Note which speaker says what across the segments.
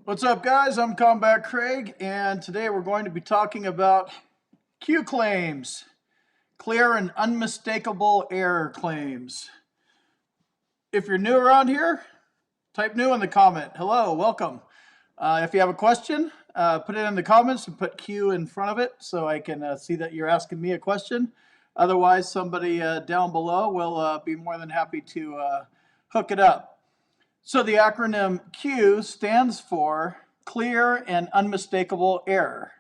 Speaker 1: What's up, guys? I'm Combat Craig, and today we're going to be talking about Q claims, clear and unmistakable error claims. If you're new around here, type new in the comment. Hello, welcome. If you have a question, put it in the comments and put Q in front of it so I can see that you're asking me a question. Otherwise, somebody down below will be more than happy to hook it up. So the acronym Q stands for clear and unmistakable error.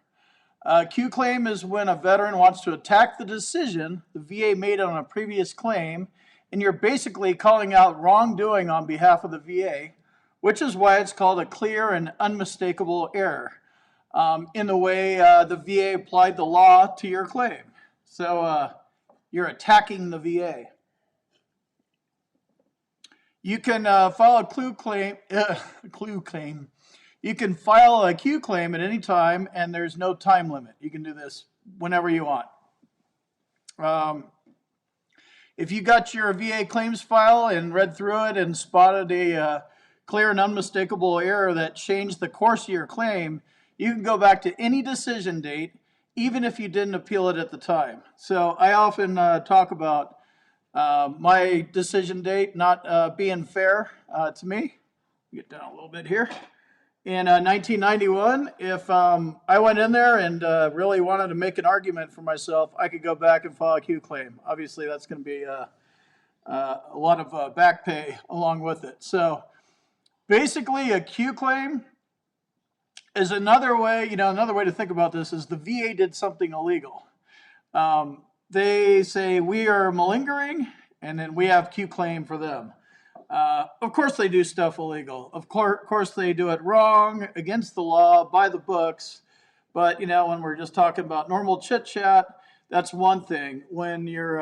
Speaker 1: Q claim is when a veteran wants to attack the decision the VA made on a previous claim, and you're basically calling out wrongdoing on behalf of the VA, which is why it's called a clear and unmistakable error in the way the VA applied the law to your claim. So you're attacking the VA. You can file a Q claim. You can file a Q claim at any time, and there's no time limit. You can do this whenever you want. If you got your VA claims file and read through it and spotted a clear and unmistakable error that changed the course of your claim, you can go back to any decision date, even if you didn't appeal it at the time. So I often talk about my decision date not being fair to me. Get down a little bit here. In 1991, if I went in there and really wanted to make an argument for myself, I could go back and file a Q claim. Obviously, that's going to be a lot of back pay along with it. So basically, a Q claim is another way to think about this is the VA did something illegal. They say we are malingering, and then we have Q claim for them. Of course they do stuff illegal. Of course they do it wrong, against the law, by the books. But, when we're just talking about normal chit-chat, that's one thing. When you're,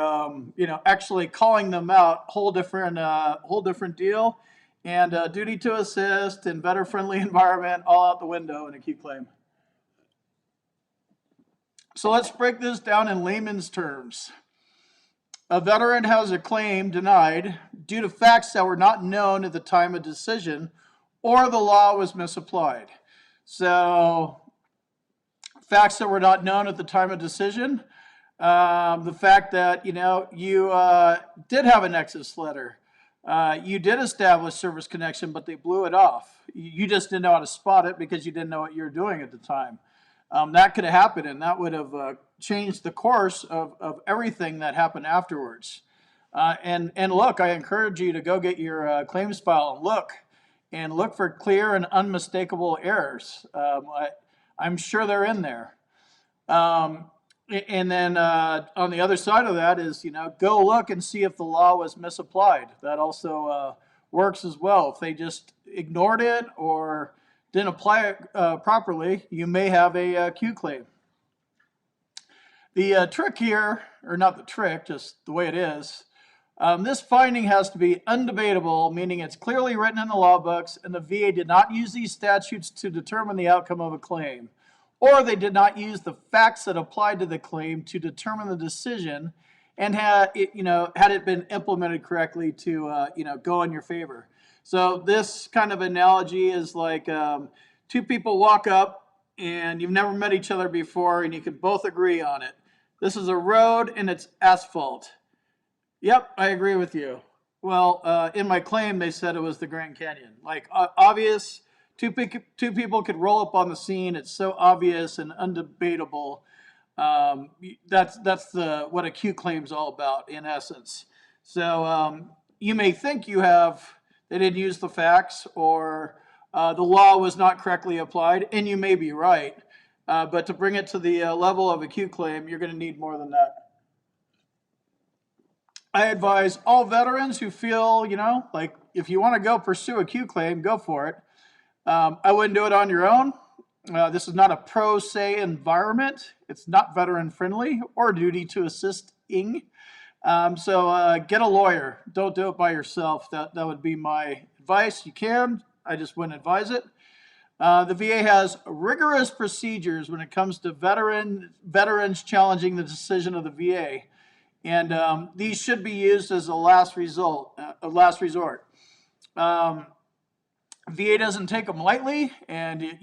Speaker 1: actually calling them out, whole different deal. And duty to assist and veteran-friendly environment, all out the window in a Q claim. So let's break this down in layman's terms. A veteran has a claim denied due to facts that were not known at the time of decision or the law was misapplied. So facts that were not known at the time of decision, the fact that, you did have a nexus letter. You did establish service connection, but they blew it off. You just didn't know how to spot it because you didn't know what you were doing at the time. That could have happened, and that would have changed the course of everything that happened afterwards. And look, I encourage you to go get your claims file and look for clear and unmistakable errors. I'm sure they're in there. And then on the other side of that is, go look and see if the law was misapplied. That also works as well. If they just ignored it or didn't apply it properly, you may have a Q claim. The trick here, or not the trick, just the way it is, this finding has to be undebatable, meaning it's clearly written in the law books, and the VA did not use these statutes to determine the outcome of a claim, or they did not use the facts that applied to the claim to determine the decision, and had it been implemented correctly to go in your favor. So this kind of analogy is like two people walk up and you've never met each other before and you can both agree on it. This is a road and it's asphalt. Yep, I agree with you. Well, in my claim, they said it was the Grand Canyon. Like, obvious, two people could roll up on the scene. It's so obvious and undebatable. That's what a Q claim is all about, in essence. So you may think they didn't use the facts, or the law was not correctly applied, and you may be right. But to bring it to the level of a Q claim, you're going to need more than that. I advise all veterans who feel, like if you want to go pursue a Q claim, go for it. I wouldn't do it on your own. This is not a pro se environment. It's not veteran friendly or duty to assisting. So get a lawyer. Don't do it by yourself. That would be my advice. You can. I just wouldn't advise it. The VA has rigorous procedures when it comes to veterans challenging the decision of the VA. And these should be used as a last resort. VA doesn't take them lightly, and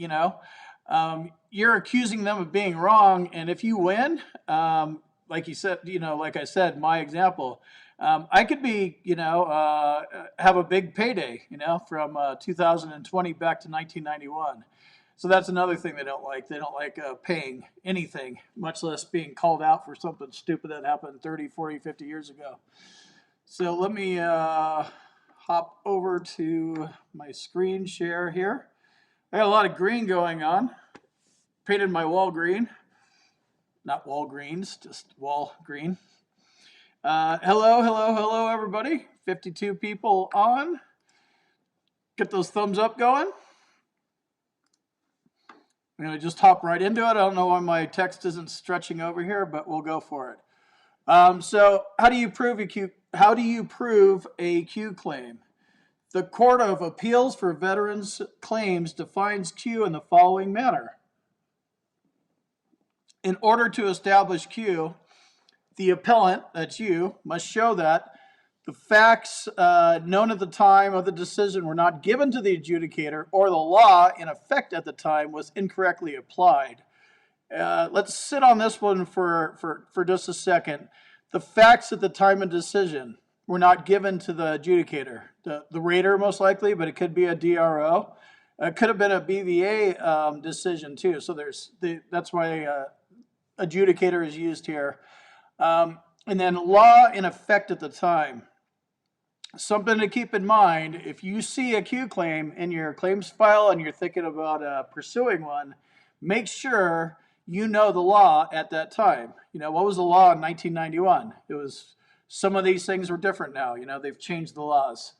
Speaker 1: you're accusing them of being wrong. And if you win, like you said, like I said, my example, I could be, have a big payday, from 2020 back to 1991. So that's another thing they don't like. They don't like paying anything, much less being called out for something stupid that happened 30, 40, 50 years ago. So let me hop over to my screen share here. I got a lot of green going on. Painted my wall green. Not Walgreens, just wall green. Hello, everybody. 52 people on. Get those thumbs up going. I'm going to just hop right into it. I don't know why my text isn't stretching over here, but we'll go for it. So how do you prove a Q claim? The Court of Appeals for Veterans Claims defines Q in the following manner. In order to establish Q, the appellant, that's you, must show that the facts known at the time of the decision were not given to the adjudicator, or the law in effect at the time was incorrectly applied. Let's sit on this one for just a second. The facts at the time of decision were not given to the adjudicator. The rater, most likely, but it could be a DRO. It could have been a BVA decision too. So that's why adjudicator is used here. And then law in effect at the time. Something to keep in mind, if you see a Q claim in your claims file and you're thinking about pursuing one, make sure you know the law at that time. What was the law in 1991? Some of these things were different now. They've changed the laws.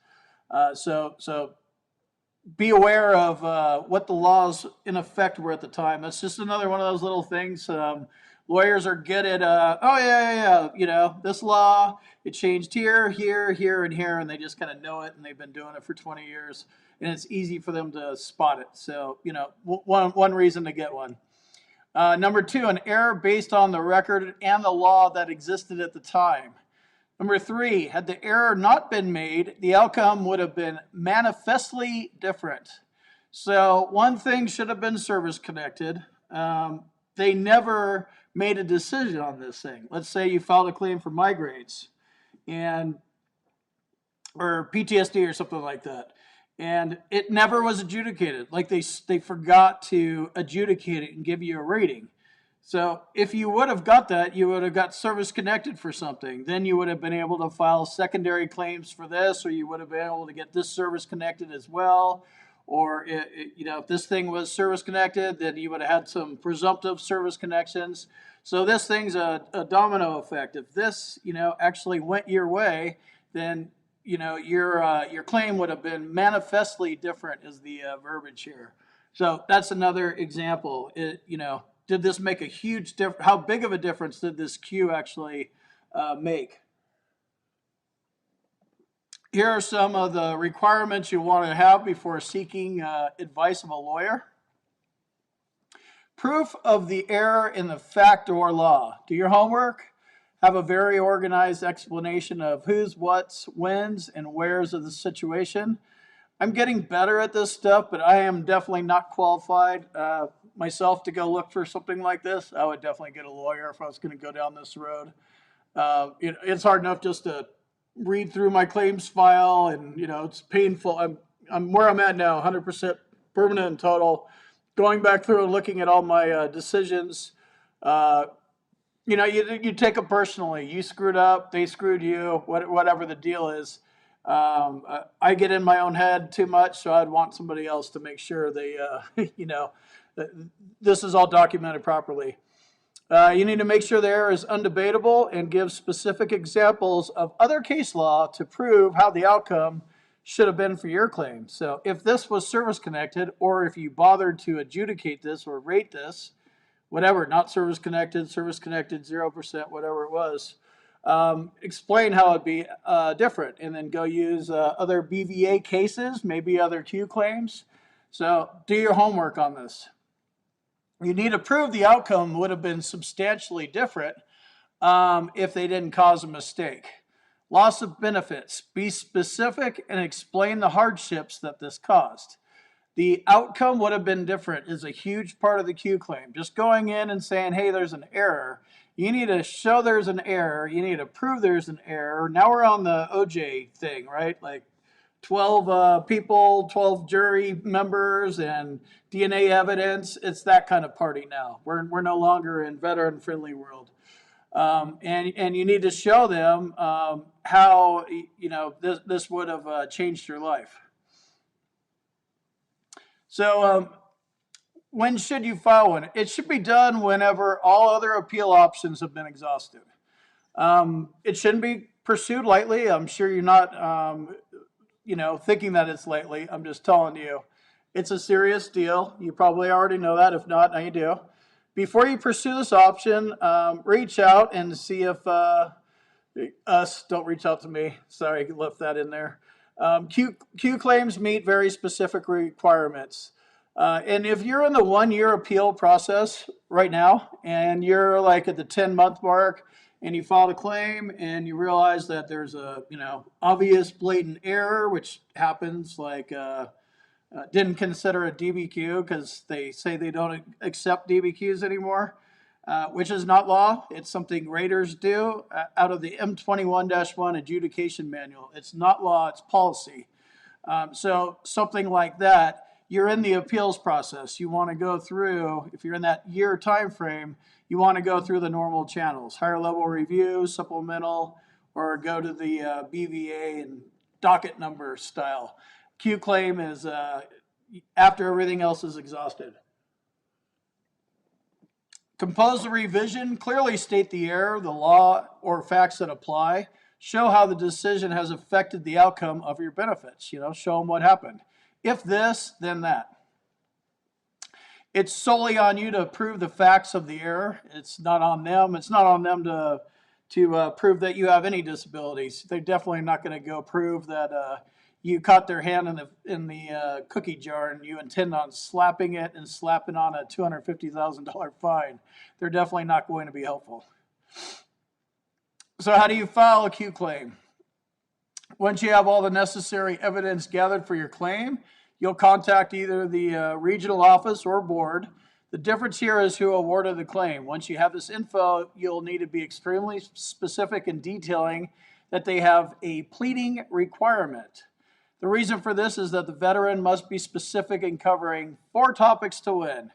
Speaker 1: So be aware of what the laws in effect were at the time. That's just another one of those little things. Lawyers are good at, this law, it changed here, and here, and they just kind of know it, and they've been doing it for 20 years, and it's easy for them to spot it. So, one reason to get one. Number two, an error based on the record and the law that existed at the time. Number three, had the error not been made, the outcome would have been manifestly different. So one thing should have been service-connected. They never made a decision on this thing. Let's say you filed a claim for migraines or PTSD or something like that, and it never was adjudicated. Like they forgot to adjudicate it and give you a rating. So if you would have got that, you would have got service connected for something. Then you would have been able to file secondary claims for this, or you would have been able to get this service connected as well. Or if this thing was service connected, then you would have had some presumptive service connections. So this thing's a domino effect. If this actually went your way, then your claim would have been manifestly different, is the verbiage here. So that's another example. Did this make a huge difference? How big of a difference did this Q actually make? Here are some of the requirements you want to have before seeking advice of a lawyer. Proof of the error in the fact or law. Do your homework. Have a very organized explanation of who's, what's, when's, and where's of the situation. I'm getting better at this stuff, but I am definitely not qualified myself to go look for something like this. I would definitely get a lawyer if I was going to go down this road. It's hard enough just to read through my claims file, and it's painful. I'm where I'm at now, 100% permanent and total. Going back through and looking at all my decisions, you take it personally. You screwed up, they screwed you, whatever the deal is. I get in my own head too much, so I'd want somebody else to make sure they, this is all documented properly. You need to make sure the error is undebatable and give specific examples of other case law to prove how the outcome should have been for your claim. So if this was service connected, or if you bothered to adjudicate this or rate this, whatever, not service connected, 0%, whatever it was, explain how it'd be different, and then go use other BVA cases, maybe other Q claims. So do your homework on this. You need to prove the outcome would have been substantially different if they didn't cause a mistake. Loss of benefits. Be specific and explain the hardships that this caused. The outcome would have been different is a huge part of the Q claim. Just going in and saying, hey, there's an error. You need to show there's an error. You need to prove there's an error. Now we're on the OJ thing, right? Like 12 people, 12 jury members, and DNA evidence. It's that kind of party now. We're no longer in veteran-friendly world. And you need to show them how this would have changed your life. So when should you file one? It should be done whenever all other appeal options have been exhausted. It shouldn't be pursued lightly. I'm sure you're not thinking that it's lightly. I'm just telling you, it's a serious deal. You probably already know that. If not, now you do. Before you pursue this option, reach out and see if don't reach out to me. Sorry, left that in there. Q claims meet very specific requirements. And if you're in the 1-year appeal process right now, and you're like at the 10-month mark, and you filed a claim, and you realize that there's a obvious blatant error, which happens, like didn't consider a DBQ because they say they don't accept DBQs anymore, which is not law. It's something raters do out of the M21-1 adjudication manual. It's not law, it's policy. So something like that, you're in the appeals process. You want to go through, if you're in that year time frame, you want to go through the normal channels, higher level review, supplemental, or go to the BVA and docket number style. Q claim is after everything else is exhausted. Compose the revision, clearly state the error, the law, or facts that apply. Show how the decision has affected the outcome of your benefits. Show them what happened. If this, then that. It's solely on you to prove the facts of the error. It's not on them. It's not on them to prove that you have any disabilities. They're definitely not going to go prove that you caught their hand in the cookie jar and you intend on slapping it and slapping on a $250,000 fine. They're definitely not going to be helpful. So how do you file a Q claim? Once you have all the necessary evidence gathered for your claim, you'll contact either the regional office or board. The difference here is who awarded the claim. Once you have this info, you'll need to be extremely specific in detailing that they have a pleading requirement. The reason for this is that the veteran must be specific in covering 4 topics to win.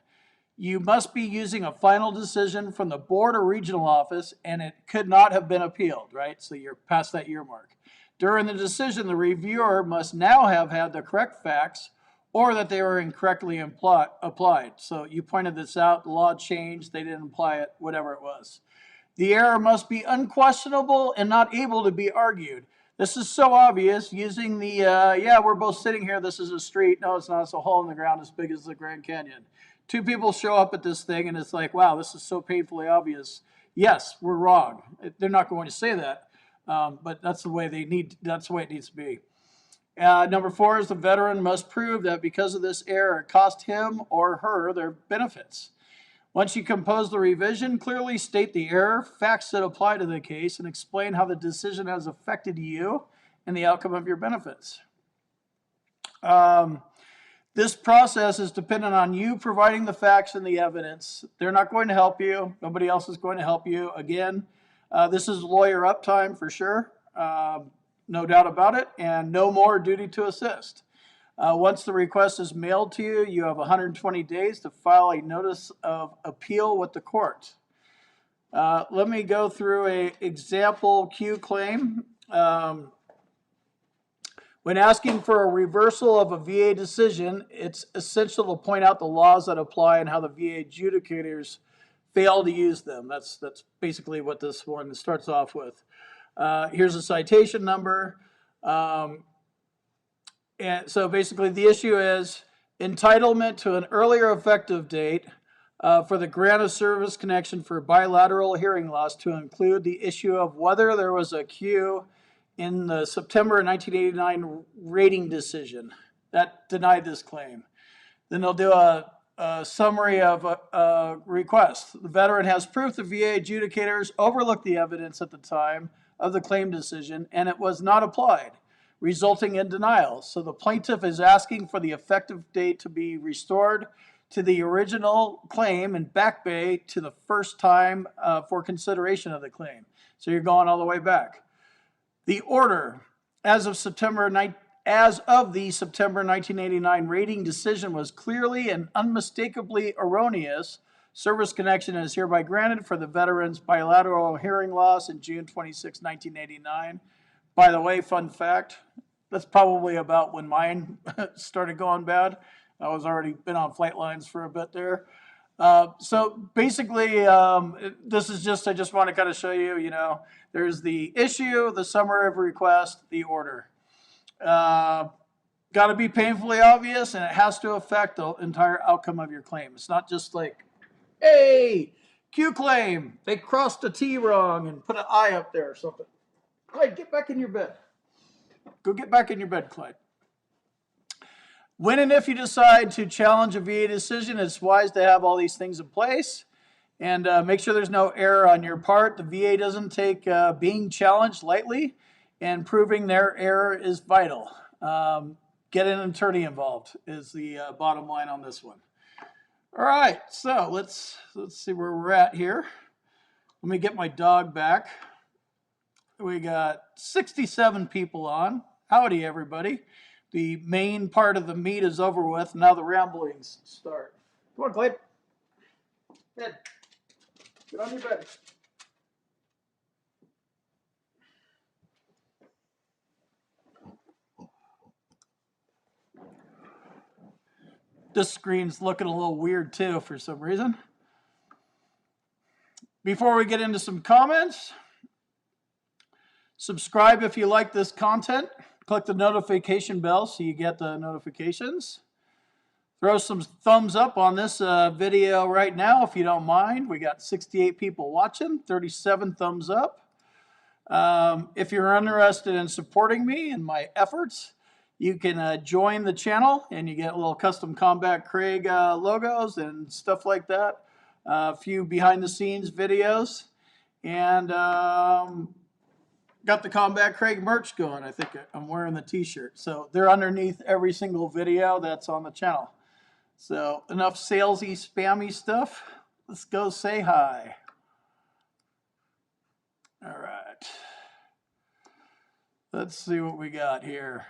Speaker 1: You must be using a final decision from the board or regional office, and it could not have been appealed, right? So you're past that year mark. During the decision, the reviewer must now have had the correct facts or that they were incorrectly applied. So you pointed this out, the law changed, they didn't apply it, whatever it was. The error must be unquestionable and not able to be argued. This is so obvious using the, we're both sitting here, this is a street. No, it's not, it's a hole in the ground as big as the Grand Canyon. 2 people show up at this thing and it's like, wow, this is so painfully obvious. Yes, we're wrong. They're not going to say that. But that's the way it needs to be. Number 4 is the veteran must prove that because of this error, it cost him or her their benefits. Once you compose the revision, clearly state the error, facts that apply to the case, and explain how the decision has affected you and the outcome of your benefits. This process is dependent on you providing the facts and the evidence. They're not going to help you. Nobody else is going to help you. Again, this is lawyer uptime for sure, no doubt about it, and no more duty to assist. Once the request is mailed to you, you have 120 days to file a notice of appeal with the court. Let me go through an example Q claim. When asking for a reversal of a VA decision, it's essential to point out the laws that apply and how the VA adjudicators fail to use them. That's basically what this one starts off with. Here's a citation number. And so basically the issue is entitlement to an earlier effective date for the grant of service connection for bilateral hearing loss to include the issue of whether there was a Q in the September 1989 rating decision that denied this claim. Then they'll do a summary of requests. The veteran has proof the VA adjudicators overlooked the evidence at the time of the claim decision and it was not applied. resulting in denial. So the plaintiff is asking for the effective date to be restored to the original claim and back pay to the first time for consideration of the claim. So you're going all the way back. The order, as of the September 1989 rating decision, was clearly and unmistakably erroneous. Service connection is hereby granted for the veteran's bilateral hearing loss in June 26, 1989. By the way, fun fact, that's probably about when mine started going bad. I was already been on flight lines for a bit there. So basically, this is just, I just want to kind of show you, there's the issue, the summary of request, the order. Got to be painfully obvious, and it has to affect the entire outcome of your claim. It's not just like, hey, Q claim, they crossed a T wrong and put an I up there or something. Clyde, get back in your bed. Go get back in your bed, Clyde. When and if you decide to challenge a VA decision, it's wise to have all these things in place and make sure there's no error on your part. The VA doesn't take being challenged lightly, and proving their error is vital. Get an attorney involved is the bottom line on this one. All right, so let's see where we're at here. Let me get my dog back. We got 67 people on. Howdy, everybody. The main part of the meet is over with. Now the ramblings start. Come on, Clyde. Bed. Get on your bed. This screen's looking a little weird too for some reason. Before we get into some comments, subscribe if you like this content. Click the notification bell so you get the notifications. Throw some thumbs up on this video right now if you don't mind. We got 68 people watching, 37 thumbs up. If you're interested in supporting me and my efforts, you can join the channel and you get a little custom Combat Craig logos and stuff like that. A few behind the scenes videos, and got the Combat Craig merch going. I think I'm wearing the t-shirt. So they're underneath every single video that's on the channel. So enough salesy, spammy stuff. Let's go say hi. All right. Let's see what we got here.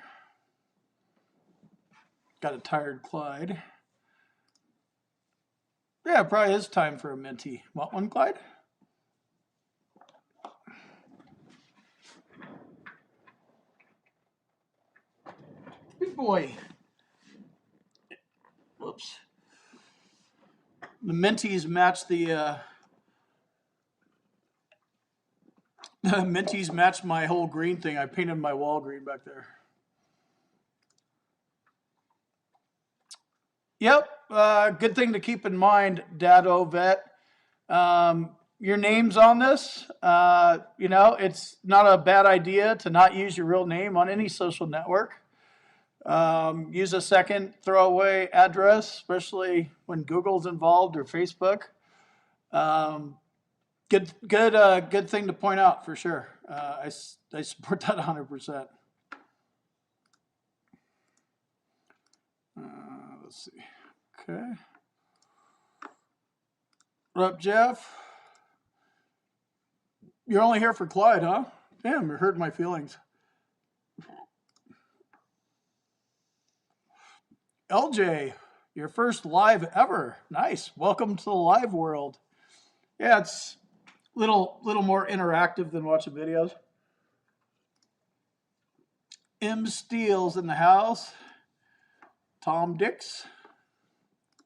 Speaker 1: Got a tired Clyde. Yeah, it probably is time for a minty. Want one, Clyde? Big boy. Whoops. The minties match the minties match my whole green thing. I painted my wall green back there. Yep, good thing to keep in mind, Dado Vet. Your name's on this. It's not a bad idea to not use your real name on any social network. Use a second throwaway address, especially when Google's involved or Facebook. Good thing to point out for sure. I support that 100%. Let's see. Okay. What up, Jeff? You're only here for Clyde, huh? Damn, you're hurting my feelings. LJ, your first live ever. Nice. Welcome to the live world. Yeah, it's a little more interactive than watching videos. M Steele's in the house. Tom Dix.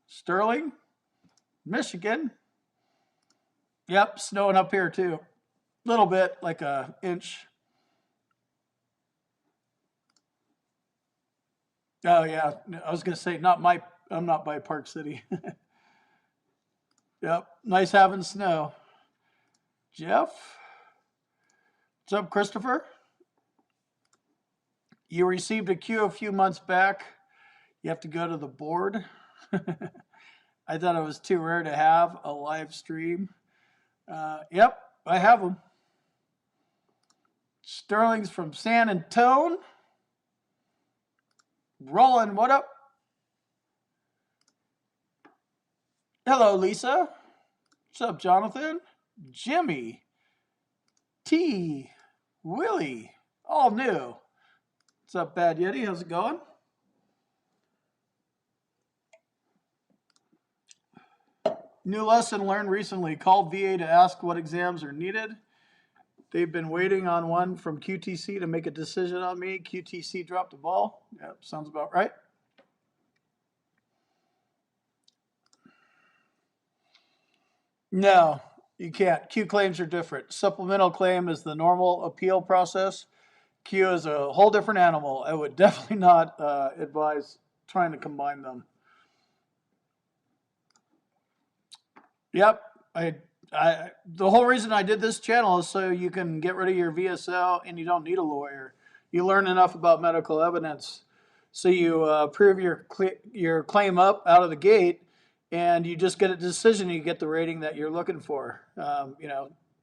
Speaker 1: Sterling. Michigan. Yep, snowing up here too. A little bit, like an inch. Oh yeah, I was gonna say I'm not by Park City. Yep, nice having snow. Jeff, what's up, Christopher? You received a cue a few months back. You have to go to the board. I thought it was too rare to have a live stream. Yep, I have them. Sterling's from San Antone. Roland, what up? Hello, Lisa. What's up, Jonathan? Jimmy. T. Willie. All new. What's up, Bad Yeti? How's it going? New lesson learned recently. Called VA to ask what exams are needed. They've been waiting on one from QTC to make a decision on me. QTC dropped the ball. Yep, sounds about right. No, you can't. Q claims are different. Supplemental claim is the normal appeal process. Q is a whole different animal. I would definitely not advise trying to combine them. Yep. The whole reason I did this channel is so you can get rid of your VSO and you don't need a lawyer. You learn enough about medical evidence, so you prove your claim up out of the gate, and you just get a decision. You get the rating that you're looking for.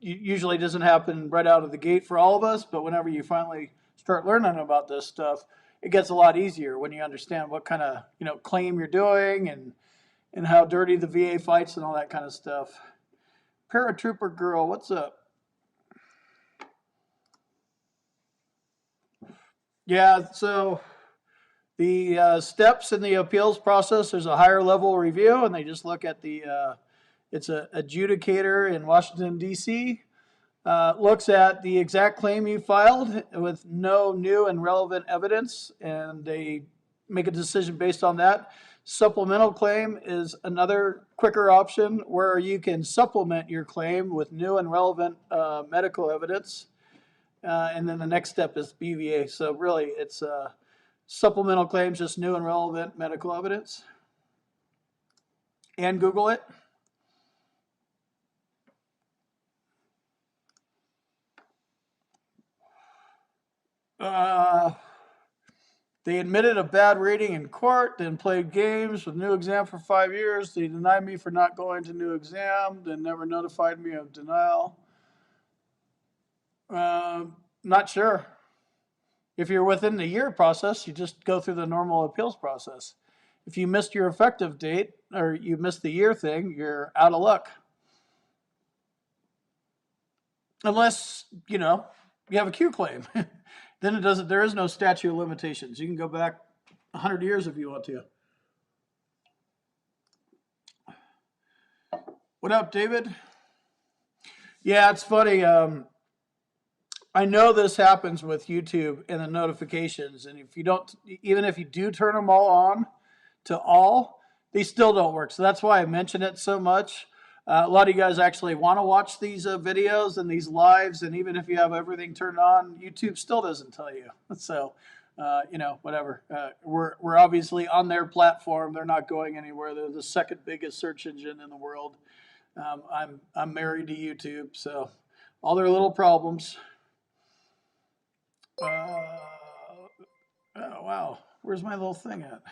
Speaker 1: Usually doesn't happen right out of the gate for all of us, but whenever you finally start learning about this stuff, it gets a lot easier when you understand what kind of claim you're doing and how dirty the VA fights and all that kind of stuff. Paratrooper girl, what's up? Yeah, so the steps in the appeals process, there's a higher level review, and they just look at it's an adjudicator in Washington, D.C., looks at the exact claim you filed with no new and relevant evidence, and they make a decision based on that. Supplemental claim is another quicker option where you can supplement your claim with new and relevant medical evidence. And then the next step is BVA. So really, it's supplemental claims, just new and relevant medical evidence. And Google it. They admitted a bad rating in court, then played games with new exam for 5 years. They denied me for not going to new exam, then never notified me of denial. Not sure. If you're within the year process, you just go through the normal appeals process. If you missed your effective date or you missed the year thing, you're out of luck. Unless, you have a Q claim. Then there is no statute of limitations. You can go back 100 years if you want to. What up, David? Yeah, it's funny. I know this happens with YouTube and the notifications, and even if you do turn them all on to all, they still don't work. So that's why I mention it so much. A lot of you guys actually want to watch these videos and these lives, and even if you have everything turned on, YouTube still doesn't tell you. So, whatever. We're obviously on their platform. They're not going anywhere. They're the second biggest search engine in the world. I'm married to YouTube, so all their little problems. Oh, wow. Where's my little thing at?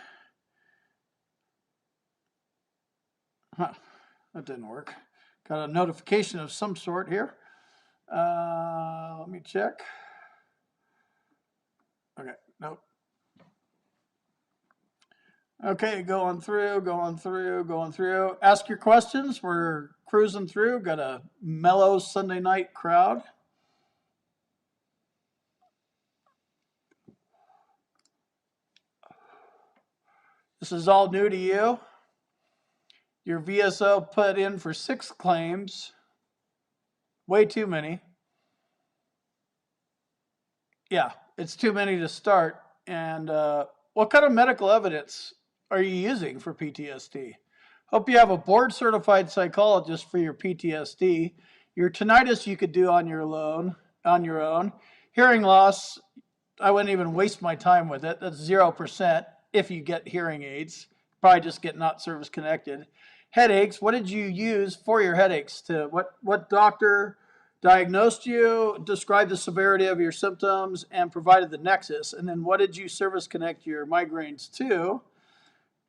Speaker 1: Huh. That didn't work. Got a notification of some sort here. Let me check. Okay, nope. Okay, going through. Ask your questions. We're cruising through. Got a mellow Sunday night crowd. This is all new to you. Your VSO put in for 6 claims. Way too many. Yeah, it's too many to start. And what kind of medical evidence are you using for PTSD? Hope you have a board certified psychologist for your PTSD. Your tinnitus you could do on your own. Hearing loss, I wouldn't even waste my time with it. That's 0% if you get hearing aids. Probably just get not service connected. Headaches, what did you use for your headaches? What doctor diagnosed you, described the severity of your symptoms, and provided the nexus? And then what did you service connect your migraines to?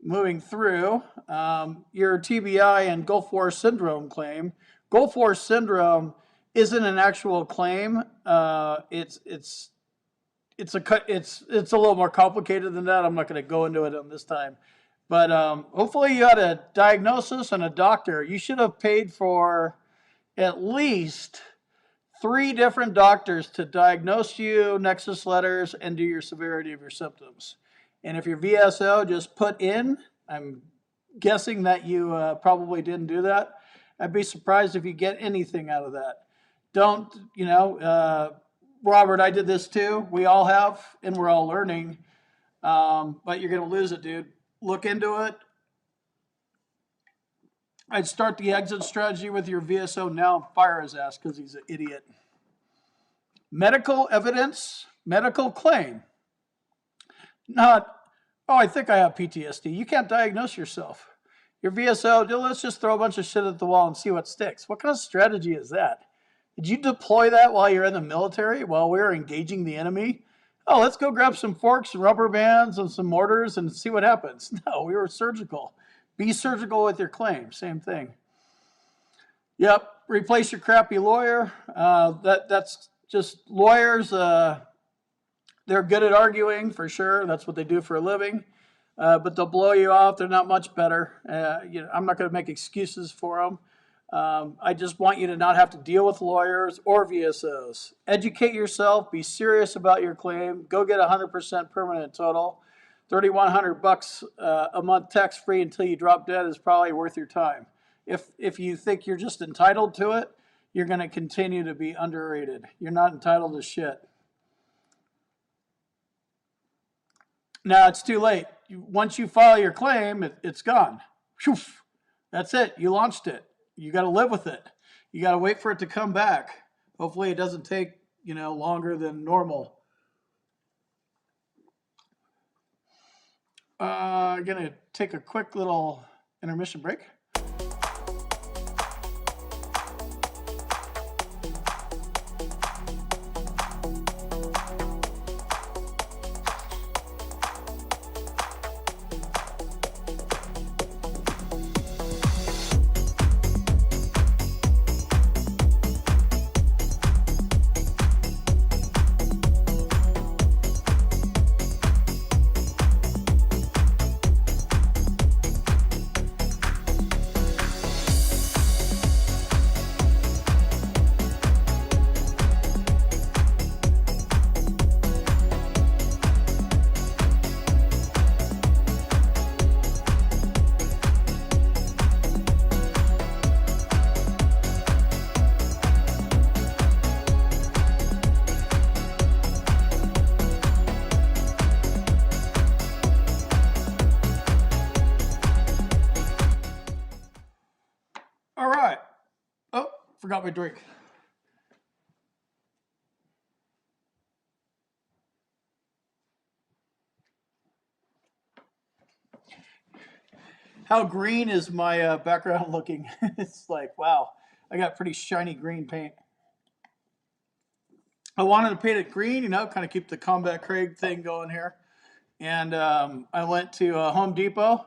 Speaker 1: Moving through, your TBI and Gulf War syndrome claim. Gulf War syndrome isn't an actual claim. It's it's a little more complicated than that. I'm not going to go into it on this time, but hopefully you had a diagnosis and a doctor. You should have paid for at least 3 different doctors to diagnose you, nexus letters, and do your severity of your symptoms. And if your VSO just put in, I'm guessing that you probably didn't do that. I'd be surprised if you get anything out of that. Don't, Robert, I did this too. We all have, and we're all learning. But you're going to lose it, dude. Look into it. I'd start the exit strategy with your VSO now and fire his ass because he's an idiot. Medical evidence, medical claim. Not, oh, I think I have PTSD. You can't diagnose yourself. Your VSO, let's just throw a bunch of shit at the wall and see what sticks. What kind of strategy is that? Did you deploy that while you're in the military, while we were engaging the enemy? Oh, let's go grab some forks and rubber bands and some mortars and see what happens. No, we were surgical. Be surgical with your claim. Same thing. Yep, replace your crappy lawyer. That's just lawyers. They're good at arguing for sure. That's what they do for a living. But they'll blow you off. They're not much better. I'm not going to make excuses for them. I just want you to not have to deal with lawyers or VSOs. Educate yourself. Be serious about your claim. Go get 100% permanent total. $3,100 a month tax-free until you drop dead is probably worth your time. If you think you're just entitled to it, you're going to continue to be underrated. You're not entitled to shit. Now it's too late. Once you file your claim, it's gone. Whew. That's it. You launched it. You got to live with it. You got to wait for it to come back. Hopefully it doesn't take, longer than normal. I'm going to take a quick little intermission break. Forgot my drink. How green is my background looking? It's like, wow, I got pretty shiny green paint. I wanted to paint it green, kind of keep the Combat Craig thing going here. And I went to Home Depot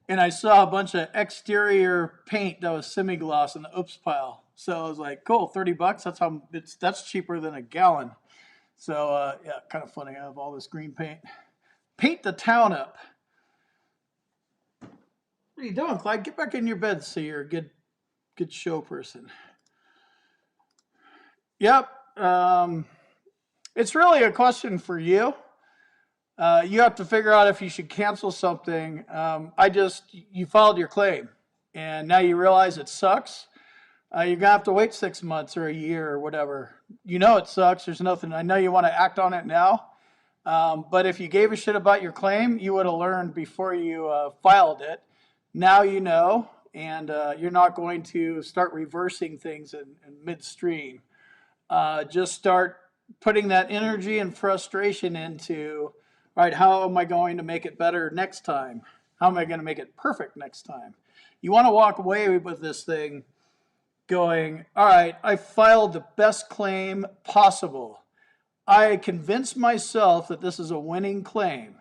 Speaker 1: and I saw a bunch of exterior paint that was semi-gloss in the oops pile. So I was like, cool, $30. That's cheaper than a gallon. So yeah, kind of funny. I have all this green paint. Paint the town up. What are you doing, Clyde? Get back in your bed so you're a good show person. Yep. It's really a question for you. You have to figure out if you should cancel something. You filed your claim and now you realize it sucks. You're going to have to wait 6 months or a year or whatever. It sucks. There's nothing. I know you want to act on it now. But if you gave a shit about your claim, you would have learned before you filed it. Now you know, and you're not going to start reversing things in midstream. Just start putting that energy and frustration into, all right, how am I going to make it better next time? How am I going to make it perfect next time? You want to walk away with this thing going, all right, I filed the best claim possible. I convinced myself that this is a winning claim.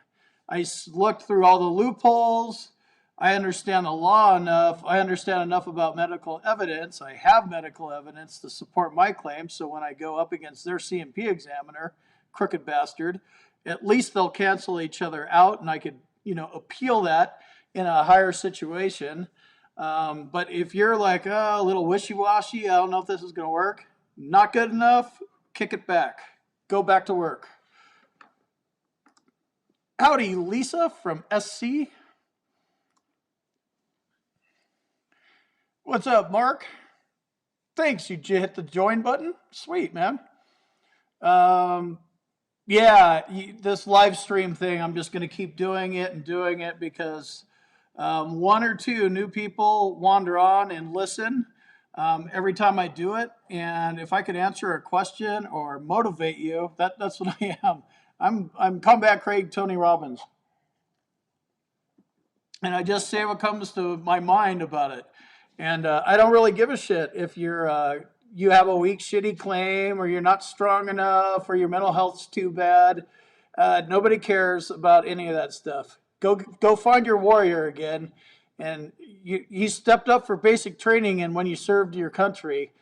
Speaker 1: I looked through all the loopholes. I understand the law enough. I understand enough about medical evidence. I have medical evidence to support my claim. So when I go up against their CMP examiner, crooked bastard. At least they'll cancel each other out, and I could, appeal that in a higher situation. But if you're like, oh, a little wishy-washy, I don't know if this is going to work, not good enough, kick it back. Go back to work. Howdy, Lisa from SC. What's up, Mark? Thanks, you hit the join button. Sweet, man. Yeah, this live stream thing, I'm just going to keep doing it because one or two new people wander on and listen every time I do it. And if I could answer a question or motivate you, that's what I am. I'm Comeback Craig Tony Robbins. And I just say what comes to my mind about it. And I don't really give a shit if you have a weak, shitty claim, or you're not strong enough, or your mental health's too bad. Nobody cares about any of that stuff. Go find your warrior again. And you stepped up for basic training, and when you served your country,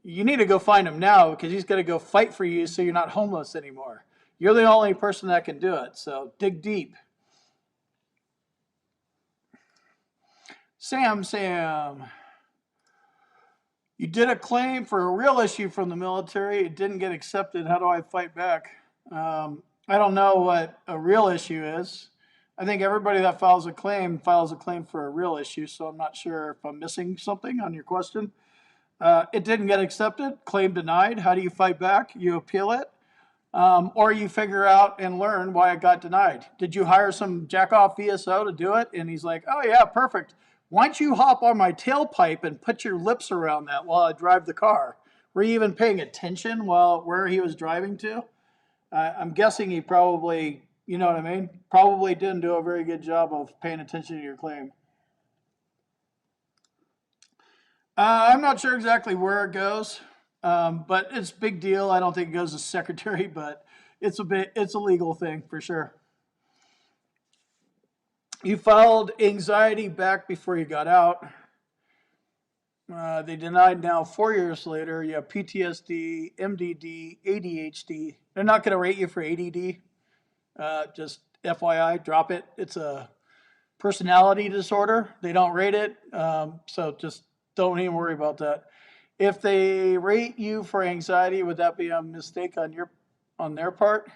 Speaker 1: you need to go find him now, because he's going to go fight for you so you're not homeless anymore. You're the only person that can do it, so dig deep. Sam, you did a claim for a real issue from the military. It didn't get accepted. How do I fight back? I don't know what a real issue is. I think everybody that files a claim for a real issue, so I'm not sure if I'm missing something on your question. It didn't get accepted. Claim denied. How do you fight back? You appeal it. Or you figure out and learn why it got denied. Did you hire some jack-off VSO to do it? And he's like, oh yeah, perfect. Why don't you hop on my tailpipe and put your lips around that while I drive the car? Were you even paying attention where he was driving to? I'm guessing he probably, you know what I mean? Probably didn't do a very good job of paying attention to your claim. I'm not sure exactly where it goes, but it's a big deal. I don't think it goes to secretary, but it's a legal thing for sure. You filed anxiety back before you got out. They denied now 4 years later. You have PTSD, MDD, ADHD. They're not going to rate you for ADD. Just FYI, drop it. It's a personality disorder. They don't rate it, so just don't even worry about that. If they rate you for anxiety, would that be a mistake on their part?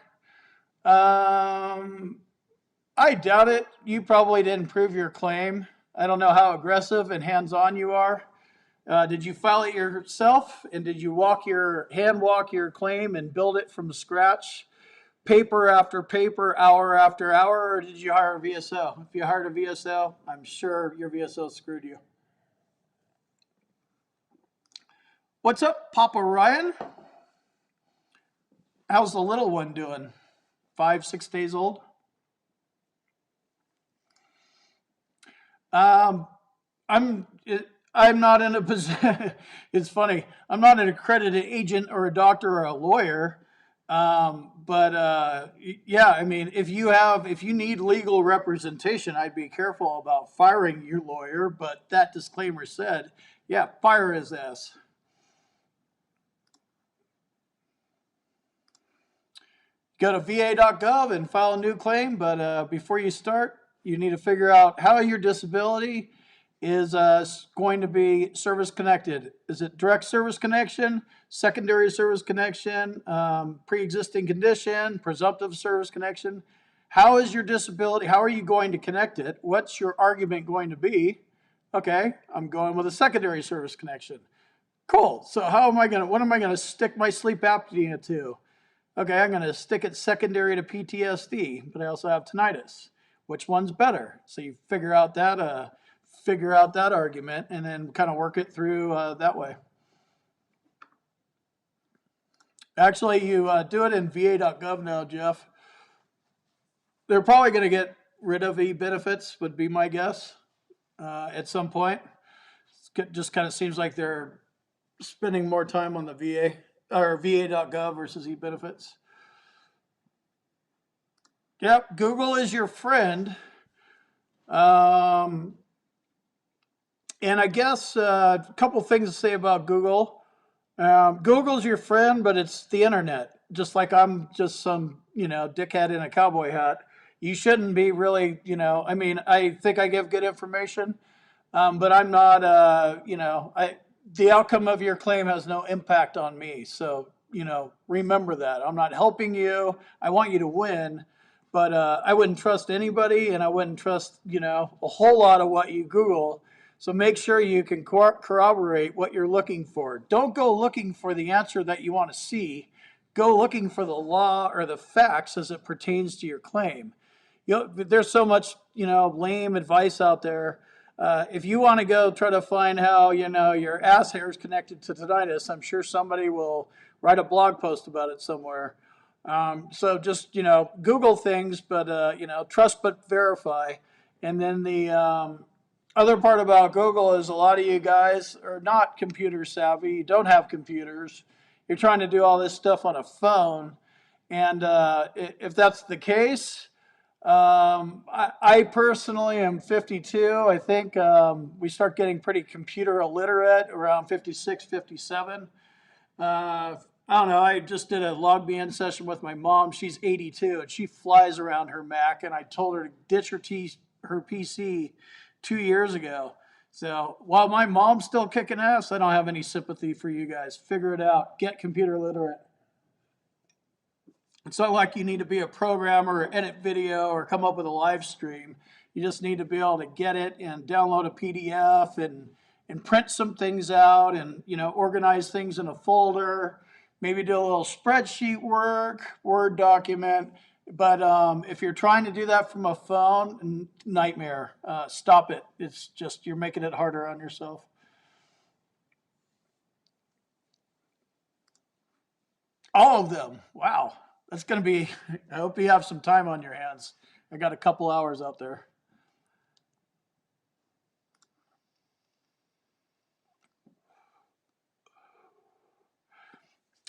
Speaker 1: I doubt it. You probably didn't prove your claim. I don't know how aggressive and hands-on you are. Did you file it yourself? And did you hand walk your claim and build it from scratch, paper after paper, hour after hour, or did you hire a VSO? If you hired a VSO, I'm sure your VSO screwed you. What's up, Papa Ryan? How's the little one doing? 5, 6 days old? I'm not in a position. It's funny. I'm not an accredited agent or a doctor or a lawyer. But yeah, I mean, if you need legal representation, I'd be careful about firing your lawyer. But that disclaimer said, yeah, fire his ass. Go to va.gov and file a new claim. But before you start, you need to figure out how your disability is going to be service connected. Is it direct service connection, secondary service connection, pre-existing condition, presumptive service connection? How is your disability, how are you going to connect it? What's your argument going to be? Okay, I'm going with a secondary service connection. Cool, so what am I gonna stick my sleep apnea to? Okay, I'm gonna stick it secondary to PTSD, but I also have tinnitus. Which one's better? So you figure out that argument and then kind of work it through that way. Actually, you do it in va.gov now, Jeff. They're probably going to get rid of e-benefits, would be my guess, at some point. It just kind of seems like they're spending more time on the VA or va.gov versus e-benefits. Yep, Google is your friend. And I guess a couple things to say about Google. Google's your friend, but it's the internet. just like I'm just some, dickhead in a cowboy hat. You shouldn't be really, I mean, I think I give good information, but I'm not, the outcome of your claim has no impact on me. So, remember that. I'm not helping you. I want you to win, but I wouldn't trust anybody, and I wouldn't trust, a whole lot of what you Google. So make sure you can corroborate what you're looking for. Don't go looking for the answer that you want to see. Go looking for the law or the facts as it pertains to your claim. There's so much, lame advice out there. If you want to go try to find how, your ass hair is connected to tinnitus, I'm sure somebody will write a blog post about it somewhere. So just, Google things, but, trust but verify. And then the other part about Google is a lot of you guys are not computer savvy. You don't have computers. You're trying to do all this stuff on a phone. And if that's the case, I personally am 52. I think we start getting pretty computer illiterate around 56, 57. I don't know. I just did a log me in session with my mom. She's 82 and she flies around her Mac. And I told her to ditch her PC 2 years ago. So while my mom's still kicking ass, I don't have any sympathy for you guys. Figure it out. Get computer literate. It's not like you need to be a programmer or edit video or come up with a live stream. You just need to be able to get it and download a PDF and print some things out and, organize things in a folder, maybe do a little spreadsheet work, Word document. But if you're trying to do that from a phone, nightmare. Stop it. It's just, you're making it harder on yourself. All of them. Wow. That's going to be, I hope you have some time on your hands. I got a couple hours out there.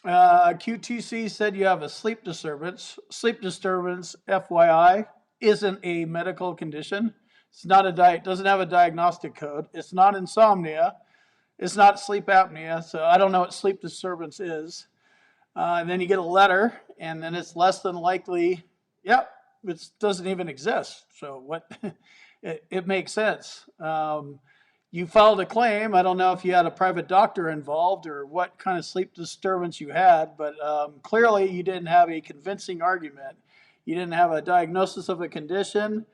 Speaker 1: QTC said you have a sleep disturbance. Sleep disturbance, FYI, isn't a medical condition. It's not doesn't have a diagnostic code. It's not insomnia. It's not sleep apnea. So I don't know what sleep disturbance is. And then you get a letter, and then it's less than likely, yep, it doesn't even exist. So what? it makes sense. You filed a claim. I don't know if you had a private doctor involved or what kind of sleep disturbance you had, but clearly you didn't have a convincing argument. You didn't have a diagnosis of a condition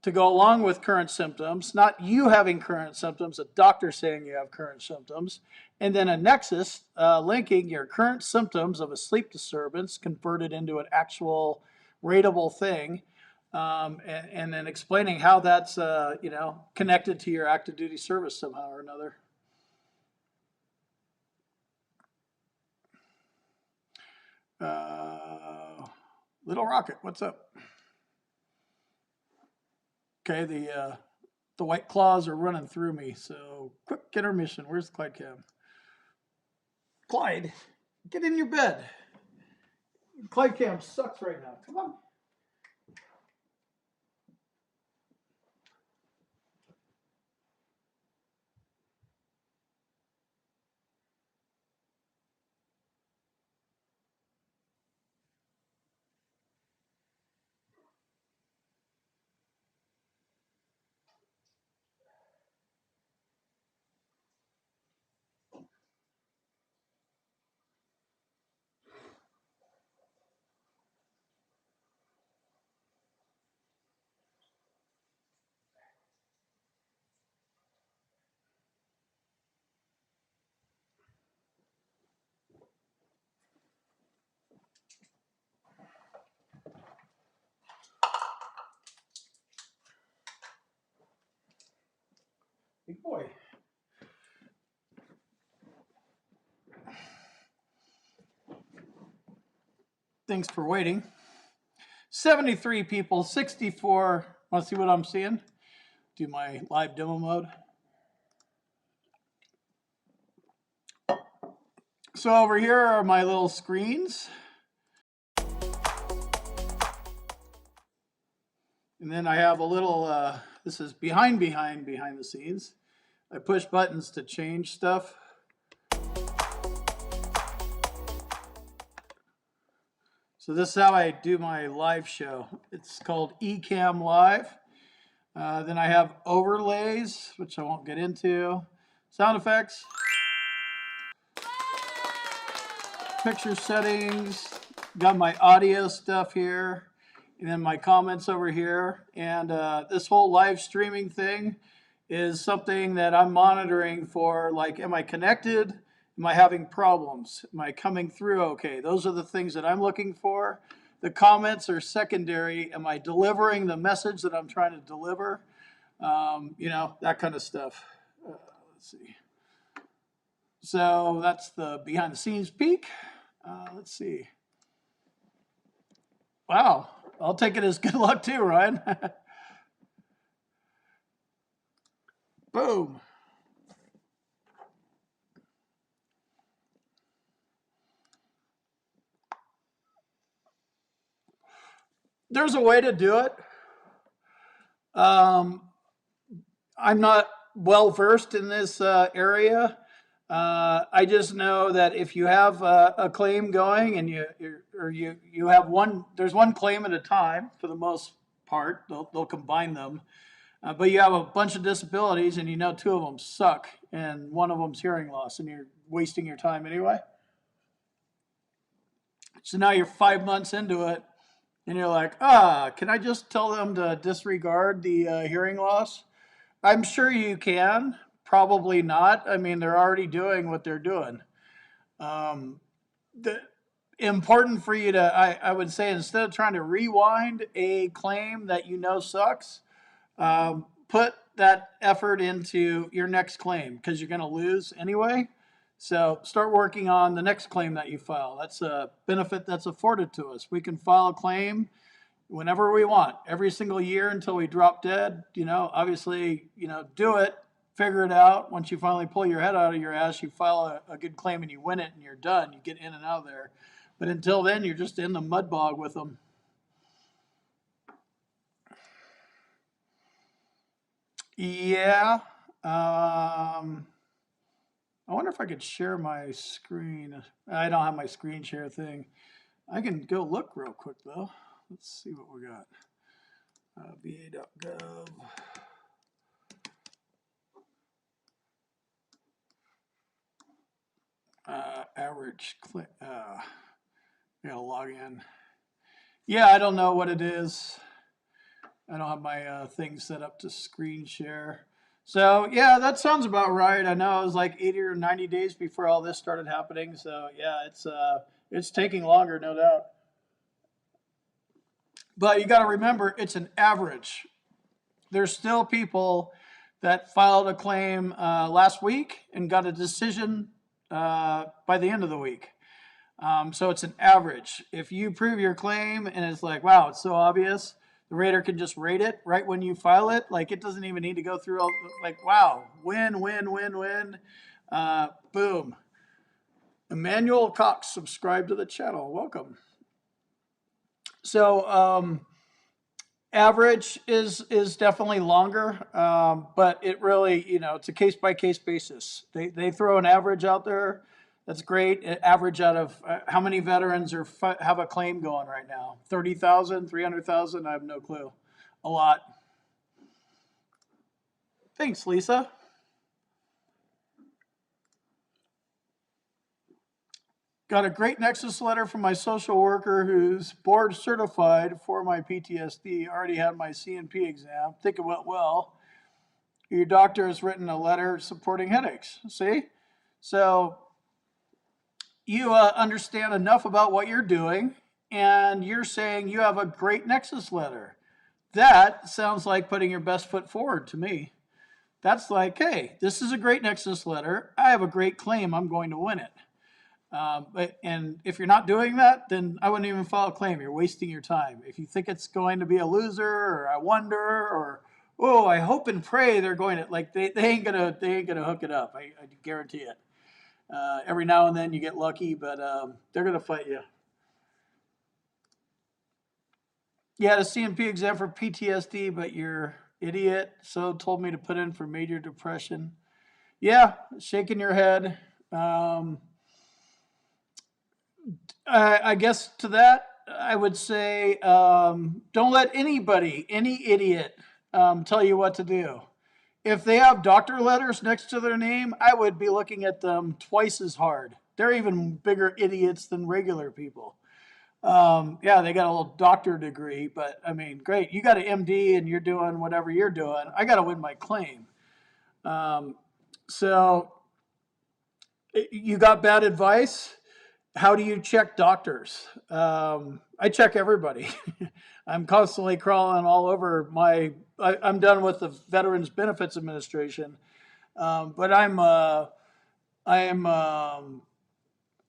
Speaker 1: to go along with current symptoms, not you having current symptoms, a doctor saying you have current symptoms, and then a nexus linking your current symptoms of a sleep disturbance converted into an actual rateable thing. And then explaining how that's, connected to your active duty service somehow or another. Little Rocket, what's up? Okay, the white claws are running through me, so quick intermission. Where's Clyde Cam? Clyde, get in your bed. Clyde Cam sucks right now. Come on. Big boy. Thanks for waiting. 73 people, 64. Want to see what I'm seeing? Do my live demo mode. So over here are my little screens. And then I have a little, this is behind the scenes. I push buttons to change stuff. So this is how I do my live show. It's called Ecamm Live. Then I have overlays, which I won't get into. Sound effects. Picture settings. Got my audio stuff here. And then my comments over here. And this whole live streaming thing is something that I'm monitoring for, like, am I connected? Am I having problems? Am I coming through okay? Those are the things that I'm looking for. The comments are secondary. Am I delivering the message that I'm trying to deliver? That kind of stuff. Let's see. So that's the behind the scenes peek. Let's see. Wow, I'll take it as good luck too, Ryan. Boom. There's a way to do it. I'm not well versed in this area. I just know that if you have a claim going and you have one, there's one claim at a time for the most part. They'll combine them, but you have a bunch of disabilities and you know two of them suck and one of them's hearing loss, and you're wasting your time anyway. So now you're 5 months into it, and you're like, can I just tell them to disregard the hearing loss? I'm sure you can. Probably not. I mean, they're already doing what they're doing. The important for you to, I would say, instead of trying to rewind a claim that you know sucks, put that effort into your next claim, because you're going to lose anyway. So start working on the next claim that you file. That's a benefit that's afforded to us. We can file a claim whenever we want, every single year until we drop dead. Obviously, do it, figure it out. Once you finally pull your head out of your ass, you file a good claim and you win it and you're done. You get in and out of there. But until then, you're just in the mud bog with them. Yeah. I wonder if I could share my screen. I don't have my screen share thing. I can go look real quick though. Let's see what we got. va.gov. Average click. Gotta log in. Yeah, I don't know what it is. I don't have my thing set up to screen share. So yeah, that sounds about right. I know it was like 80 or 90 days before all this started happening. So yeah, it's taking longer, no doubt. But you got to remember, it's an average. There's still people that filed a claim last week and got a decision by the end of the week. So it's an average. If you prove your claim and it's like, wow, it's so obvious, the rater can just rate it right when you file it. Like, it doesn't even need to go through all, like, wow, win. Boom. Emmanuel Cox, subscribe to the channel. Welcome. So average is definitely longer, but it really, it's a case-by-case basis. They throw an average out there. That's great. Average out of how many veterans have a claim going right now? 30,000, 300,000? I have no clue. A lot. Thanks, Lisa. Got a great Nexus letter from my social worker who's board certified for my PTSD. Already had my CNP exam. Think it went well. Your doctor has written a letter supporting headaches. See? So you understand enough about what you're doing, and you're saying you have a great Nexus letter. That sounds like putting your best foot forward to me. That's like, hey, this is a great Nexus letter. I have a great claim. I'm going to win it. And if you're not doing that, then I wouldn't even file a claim. You're wasting your time. If you think it's going to be a loser, or I wonder, or I hope and pray they're going to, like, they ain't gonna hook it up. I guarantee it. Every now and then you get lucky, but they're gonna fight you. You had a CNP exam for PTSD, but your idiot told me to put in for major depression. Yeah, shaking your head. I guess to that, I would say don't let anybody, any idiot, tell you what to do. If they have doctor letters next to their name, I would be looking at them twice as hard. They're even bigger idiots than regular people. Yeah, they got a little doctor degree, but I mean, great. You got an MD and you're doing whatever you're doing. I got to win my claim. Um, so you got bad advice. How do you check doctors? I check everybody. I'm constantly crawling all over I'm done with the Veterans Benefits Administration, but I'm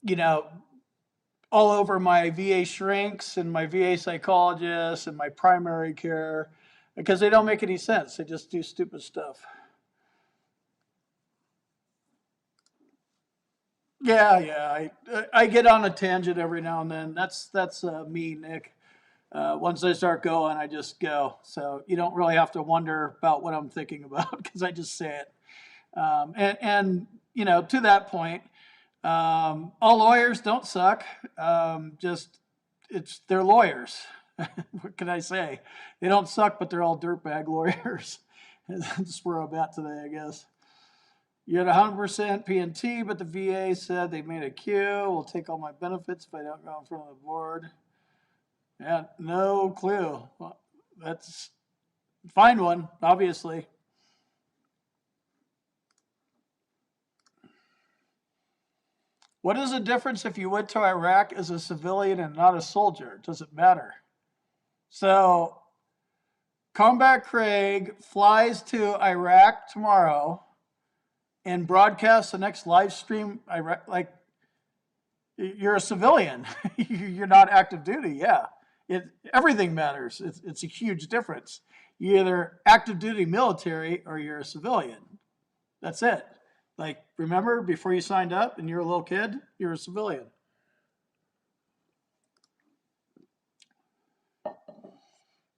Speaker 1: you know, all over my VA shrinks and my VA psychologists and my primary care because they don't make any sense. They just do stupid stuff. Yeah, yeah. I get on a tangent every now and then. That's me, Nick. Once I start going, I just go. So you don't really have to wonder about what I'm thinking about because I just say it. And to that point, all lawyers don't suck. Just they're lawyers. What can I say? They don't suck, but they're all dirtbag lawyers. That's where I'm at today, I guess. You had 100% PNT, but the VA said they made a queue. We'll take all my benefits if I don't go in front of the board. Yeah, no clue. Well, that's find one, obviously. What is the difference if you went to Iraq as a civilian and not a soldier? Does it matter? So, Combat Craig flies to Iraq tomorrow and broadcasts the next live stream. Iraq, like, you're a civilian. You're not active duty. Yeah, everything matters. It's a huge difference. You're either active duty military or you're a civilian. That's it. Like, remember before you signed up and you're a little kid, you're a civilian.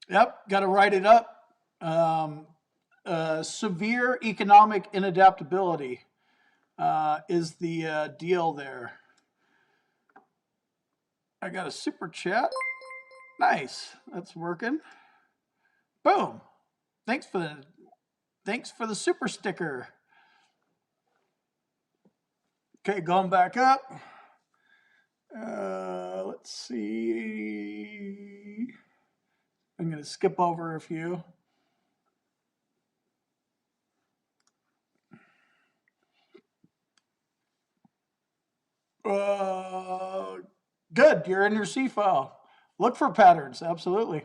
Speaker 1: Yep, got to write it up. Um, Severe economic inadaptability is the deal there. I got a super chat. Nice, that's working. Boom. Thanks for the super sticker. Okay, going back up. Let's see. I'm going to skip over a few. Good, you're in your C file. Look for patterns, absolutely.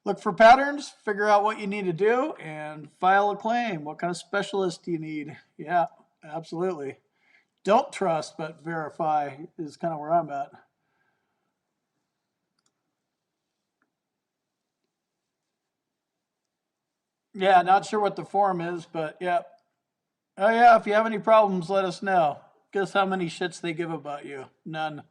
Speaker 1: Look for patterns, figure out what you need to do, and file a claim. What kind of specialist do you need? Yeah, absolutely. Don't trust, but verify is kind of where I'm at. Yeah, not sure what the form is, but yeah. Oh yeah, if you have any problems, let us know. Guess how many shits they give about you? None.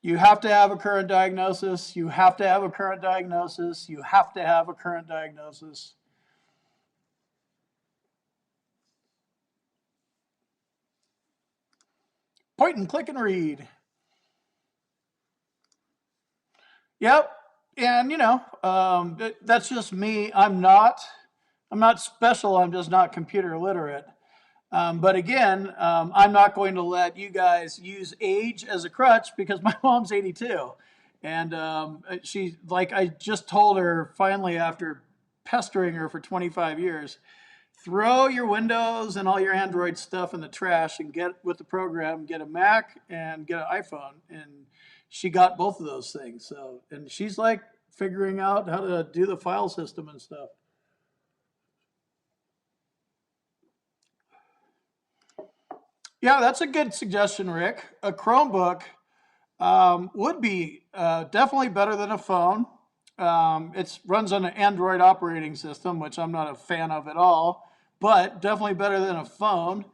Speaker 1: You have to have a current diagnosis. You have to have a current diagnosis. You have to have a current diagnosis. Point and click and read. Yep. And that's just me. I'm not special. I'm just not computer literate. But again, I'm not going to let you guys use age as a crutch because my mom's 82. And she, like I just told her finally after pestering her for 25 years, throw your Windows and all your Android stuff in the trash and get with the program, get a Mac and get an iPhone. And she got both of those things. So, and she's like figuring out how to do the file system and stuff. Yeah, that's a good suggestion, Rick. A Chromebook would be definitely better than a phone. It runs on an Android operating system, which I'm not a fan of at all, but definitely better than a phone.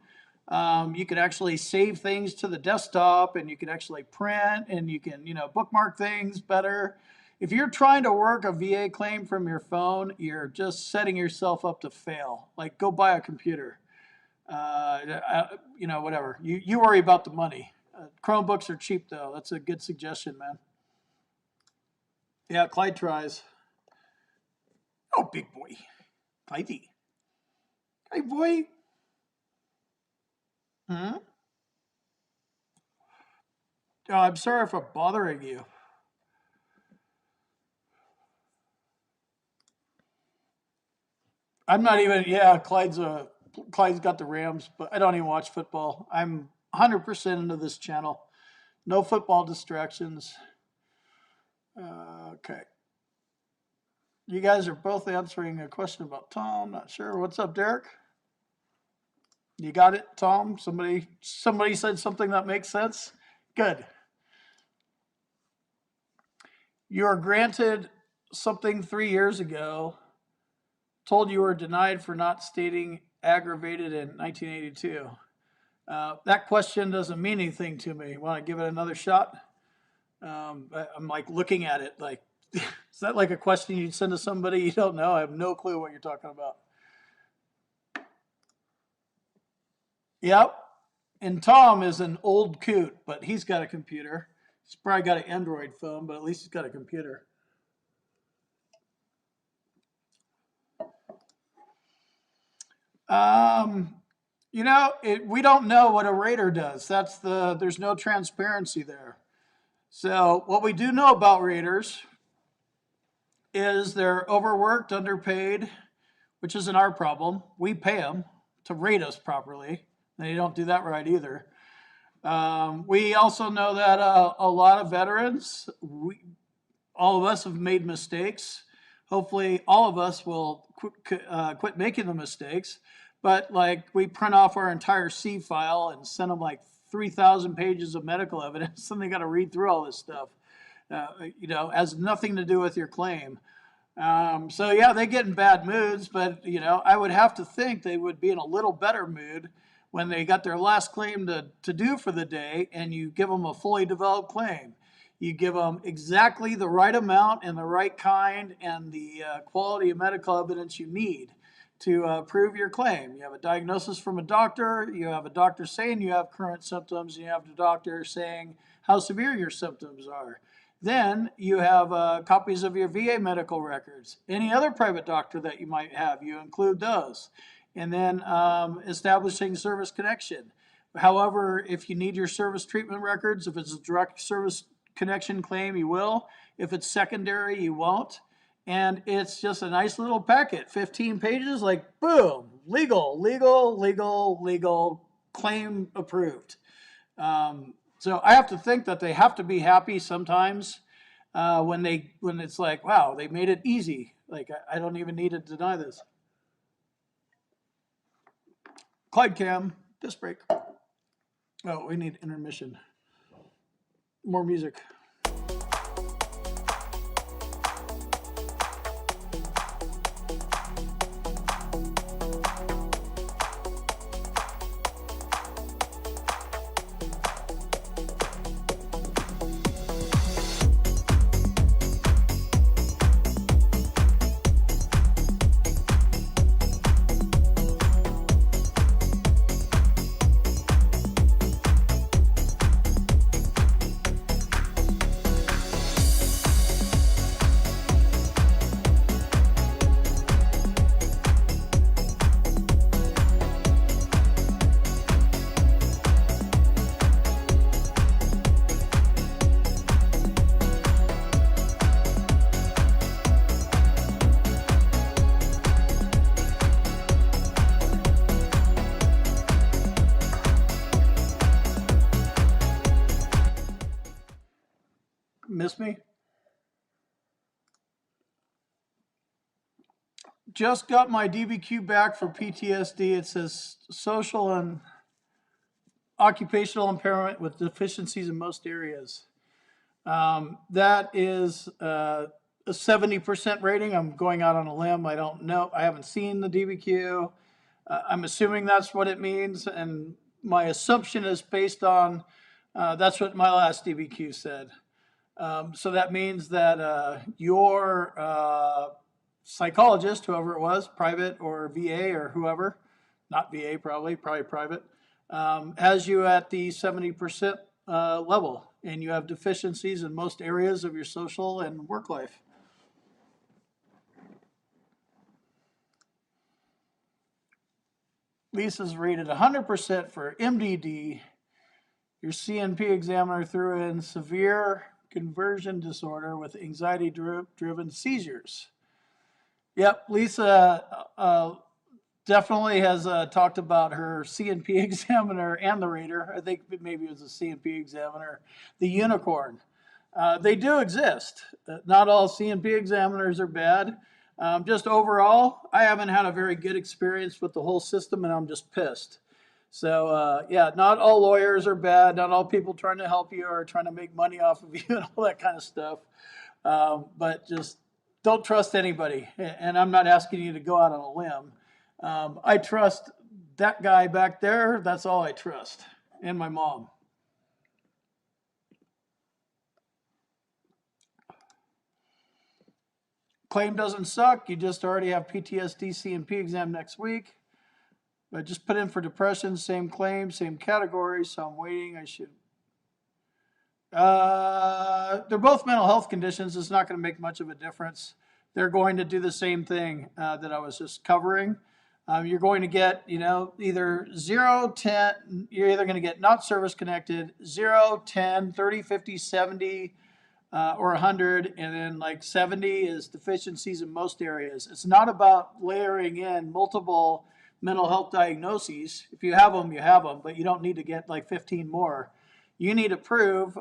Speaker 1: You can actually save things to the desktop, and you can actually print, and you can, bookmark things better. If you're trying to work a VA claim from your phone, you're just setting yourself up to fail. Like, go buy a computer. Whatever. You worry about the money. Chromebooks are cheap, though. That's a good suggestion, man. Yeah, Clyde tries. Oh, big boy. Clyde. Hey, boy. Hmm? Oh, I'm sorry for bothering you. I'm not even, yeah, Clyde's got the Rams, but I don't even watch football. I'm 100% into this channel. No football distractions. Okay. You guys are both answering a question about Tom. Not sure. What's up, Derek? You got it, Tom? Somebody said something that makes sense? Good. You were granted something 3 years ago, told you were denied for not stating aggravated in 1982. That question doesn't mean anything to me. Want to give it another shot? I'm like looking at it like, is that like a question you'd send to somebody you don't know? I have no clue what you're talking about. Yep. And Tom is an old coot, but he's got a computer. He's probably got an Android phone, but at least he's got a computer. We don't know what a rater does. There's no transparency there. So what we do know about raters is they're overworked, underpaid, which isn't our problem. We pay them to rate us properly. They don't do that right either. We also know that a lot of veterans, all of us have made mistakes. Hopefully all of us will quit making the mistakes. But like we print off our entire C file and send them like 3,000 pages of medical evidence, and they got to read through all this stuff. Has nothing to do with your claim. So yeah, they get in bad moods, but I would have to think they would be in a little better mood when they got their last claim to do for the day, and you give them a fully developed claim. You give them exactly the right amount and the right kind and the quality of medical evidence you need to prove your claim. You have a diagnosis from a doctor, you have a doctor saying you have current symptoms, and you have the doctor saying how severe your symptoms are. Then you have copies of your VA medical records. Any other private doctor that you might have, you include those. And then establishing service connection. However, if you need your service treatment records, if it's a direct service connection claim, you will. If it's secondary, you won't. And it's just a nice little packet, 15 pages, like boom, legal, claim approved. So I have to think that they have to be happy sometimes when it's like, wow, they made it easy. Like I don't even need to deny this. Clyde Cam, disc break. Oh, we need intermission. More music. Miss me? Just got my DBQ back for PTSD. It says social and occupational impairment with deficiencies in most areas. That is a 70% rating. I'm going out on a limb. I don't know. I haven't seen the DBQ. I'm assuming that's what it means. And my assumption is based on that's what my last DBQ said. So that means that your psychologist, whoever it was, private or VA or whoever, not VA probably private, has you at the 70% level, and you have deficiencies in most areas of your social and work life. Lisa's rated 100% for MDD. Your CNP examiner threw in severe conversion disorder with anxiety-driven seizures. Yep, Lisa definitely has talked about her CNP examiner and the rater. I think maybe it was a CNP examiner, the unicorn. They do exist. Not all CNP examiners are bad. Just overall, I haven't had a very good experience with the whole system, and I'm just pissed. So, yeah, not all lawyers are bad. Not all people trying to help you are trying to make money off of you and all that kind of stuff. But just don't trust anybody. And I'm not asking you to go out on a limb. I trust that guy back there. That's all I trust. And my mom. Claim doesn't suck. You just already have PTSD CNP exam next week. But just put in for depression, same claim, same category. So I'm waiting. I should. They're both mental health conditions. It's not going to make much of a difference. They're going to do the same thing that I was just covering. You're going to get, either 0, 10, you're either going to get not service connected, 0, 10, 30, 50, 70, or 100, and then like 70 is deficiencies in most areas. It's not about layering in multiple mental health diagnoses. If you have them, you have them, but you don't need to get like 15 more. You need to prove,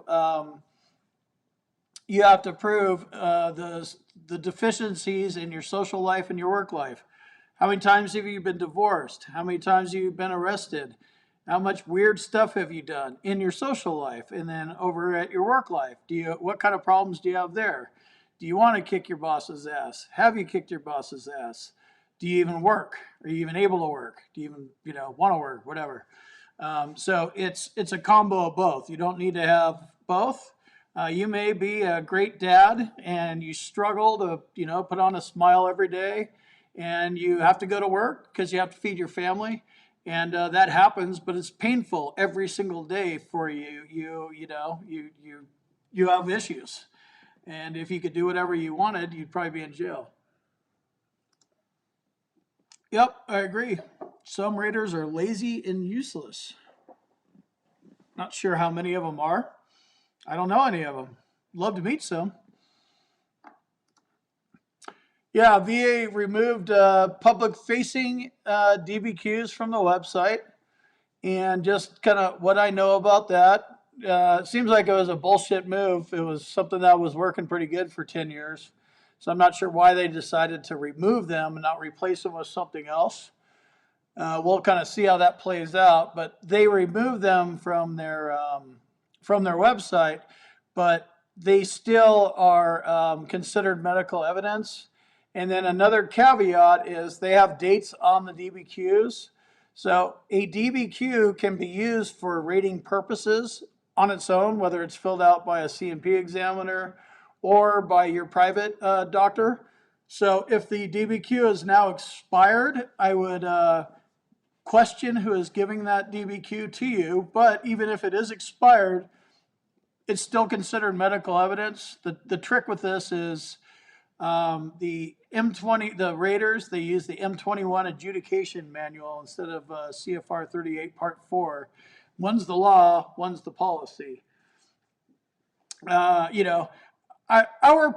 Speaker 1: you have to prove the deficiencies in your social life and your work life. How many times have you been divorced? How many times have you been arrested? How much weird stuff have you done in your social life and then over at your work life? What kind of problems do you have there? Do you want to kick your boss's ass? Have you kicked your boss's ass? Do you even work? Are you even able to work? Do you even, want to work? Whatever. So it's a combo of both. You don't need to have both. You may be a great dad and you struggle to, put on a smile every day, and you have to go to work because you have to feed your family. And that happens, but it's painful every single day for you. You have issues. And if you could do whatever you wanted, you'd probably be in jail. Yep, I agree. Some raters are lazy and useless. Not sure how many of them are. I don't know any of them. Love to meet some. Yeah, VA removed public-facing DBQs from the website, and just kind of what I know about that. It seems like it was a bullshit move. It was something that was working pretty good for 10 years. So I'm not sure why they decided to remove them and not replace them with something else. We'll kind of see how that plays out. But they removed them from their website, but they still are considered medical evidence. And then another caveat is they have dates on the DBQs. So a DBQ can be used for rating purposes on its own, whether it's filled out by a CNP examiner or by your private doctor. So if the DBQ is now expired, I would question who is giving that DBQ to you. But even if it is expired, it's still considered medical evidence. The trick with this is the M20, the raters, they use the M21 adjudication manual instead of CFR 38 Part 4. One's the law, one's the policy. Our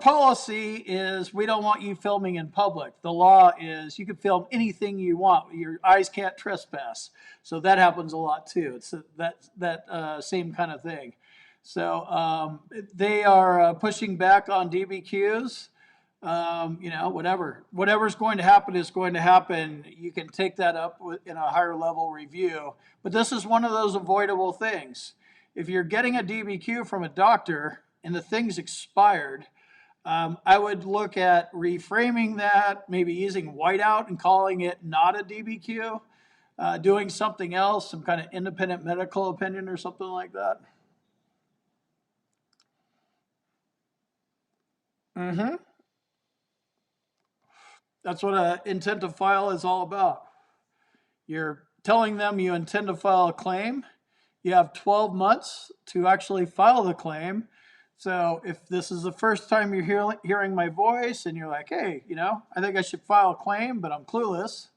Speaker 1: policy is we don't want you filming in public. The law is you can film anything you want. Your eyes can't trespass. So that happens a lot too. It's that same kind of thing. So they are pushing back on DBQs. Whatever's going to happen is going to happen. You can take that up in a higher level review. But this is one of those avoidable things. If you're getting a DBQ from a doctor and the thing's expired, I would look at reframing that, maybe using whiteout and calling it not a DBQ, doing something else, some kind of independent medical opinion or something like that. Mm-hmm. That's what an intent to file is all about. You're telling them you intend to file a claim. you have 12 months to actually file the claim. So if this is the first time you're hearing my voice and you're like, hey, I think I should file a claim, but I'm clueless,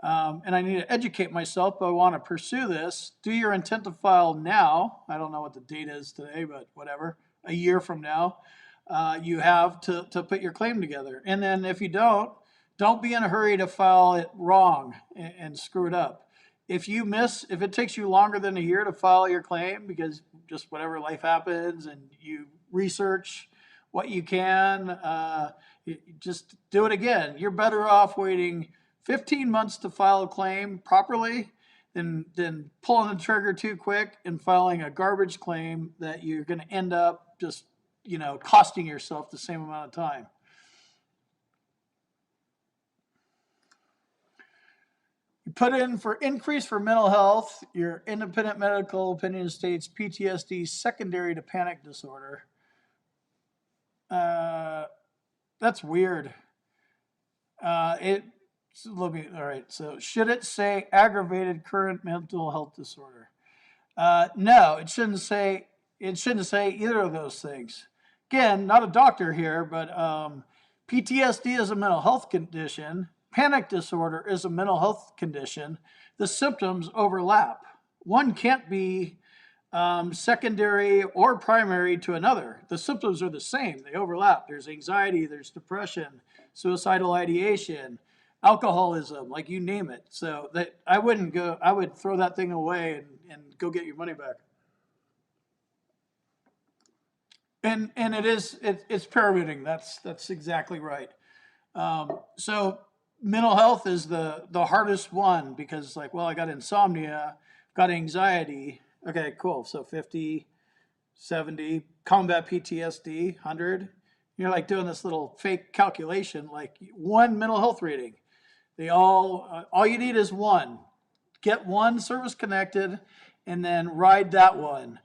Speaker 1: and I need to educate myself, but I want to pursue this, do your intent to file now. I don't know what the date is today, but whatever, a year from now, you have to put your claim together. And then if you don't be in a hurry to file it wrong and screw it up. If it takes you longer than a year to file your claim because just whatever life happens and you research what you can, just do it again. You're better off waiting 15 months to file a claim properly than pulling the trigger too quick and filing a garbage claim that you're going to end up just, costing yourself the same amount of time. You put in for increase for mental health, your independent medical opinion states PTSD secondary to panic disorder. That's weird. All right, so should it say aggravated current mental health disorder? No, it shouldn't say either of those things. Again, not a doctor here, but PTSD is a mental health condition. Panic disorder is a mental health condition. The symptoms overlap. One can't be secondary or primary to another. The symptoms are the same. They overlap. There's anxiety, there's depression, suicidal ideation, alcoholism, like you name it. So I would throw that thing away and go get your money back. And it's pyramiding. That's exactly right. So mental health is the hardest one because I got insomnia, got anxiety. Okay, cool. So 50, 70, combat PTSD, 100. You're doing this little fake calculation, one mental health rating. All you need is one. Get one service connected and then ride that one.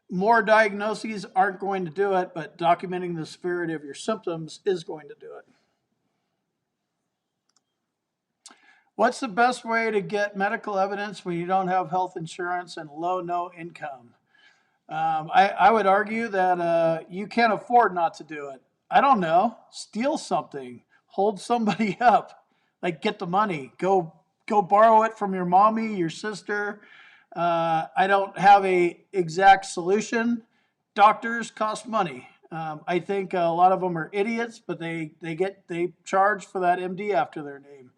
Speaker 1: More diagnoses aren't going to do it, but documenting the severity of your symptoms is going to do it. What's the best way to get medical evidence when you don't have health insurance and no income? I would argue that you can't afford not to do it. I don't know. Steal something. Hold somebody up. Get the money. Go borrow it from your mommy, your sister. I don't have a exact solution. Doctors cost money. I think a lot of them are idiots, but they charge for that MD after their name.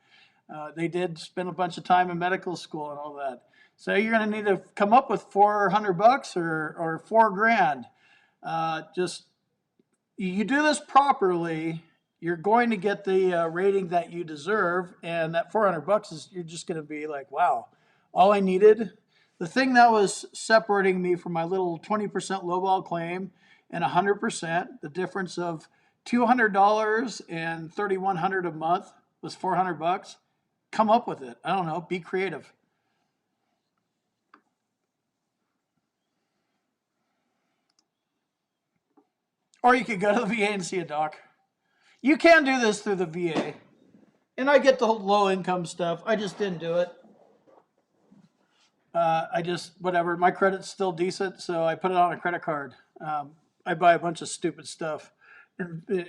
Speaker 1: They did spend a bunch of time in medical school and all that. So you're going to need to come up with $400 or $4,000. You do this properly, you're going to get the rating that you deserve, and that $400 is you're just going to be like, wow, all I needed. The thing that was separating me from my little 20% lowball claim and 100%, the difference of $200 and $3,100 a month was $400. Come up with it. I don't know. Be creative. Or you could go to the VA and see a doc. You can do this through the VA. And I get the whole low income stuff. I just didn't do it. Whatever. My credit's still decent, so I put it on a credit card. I buy a bunch of stupid stuff.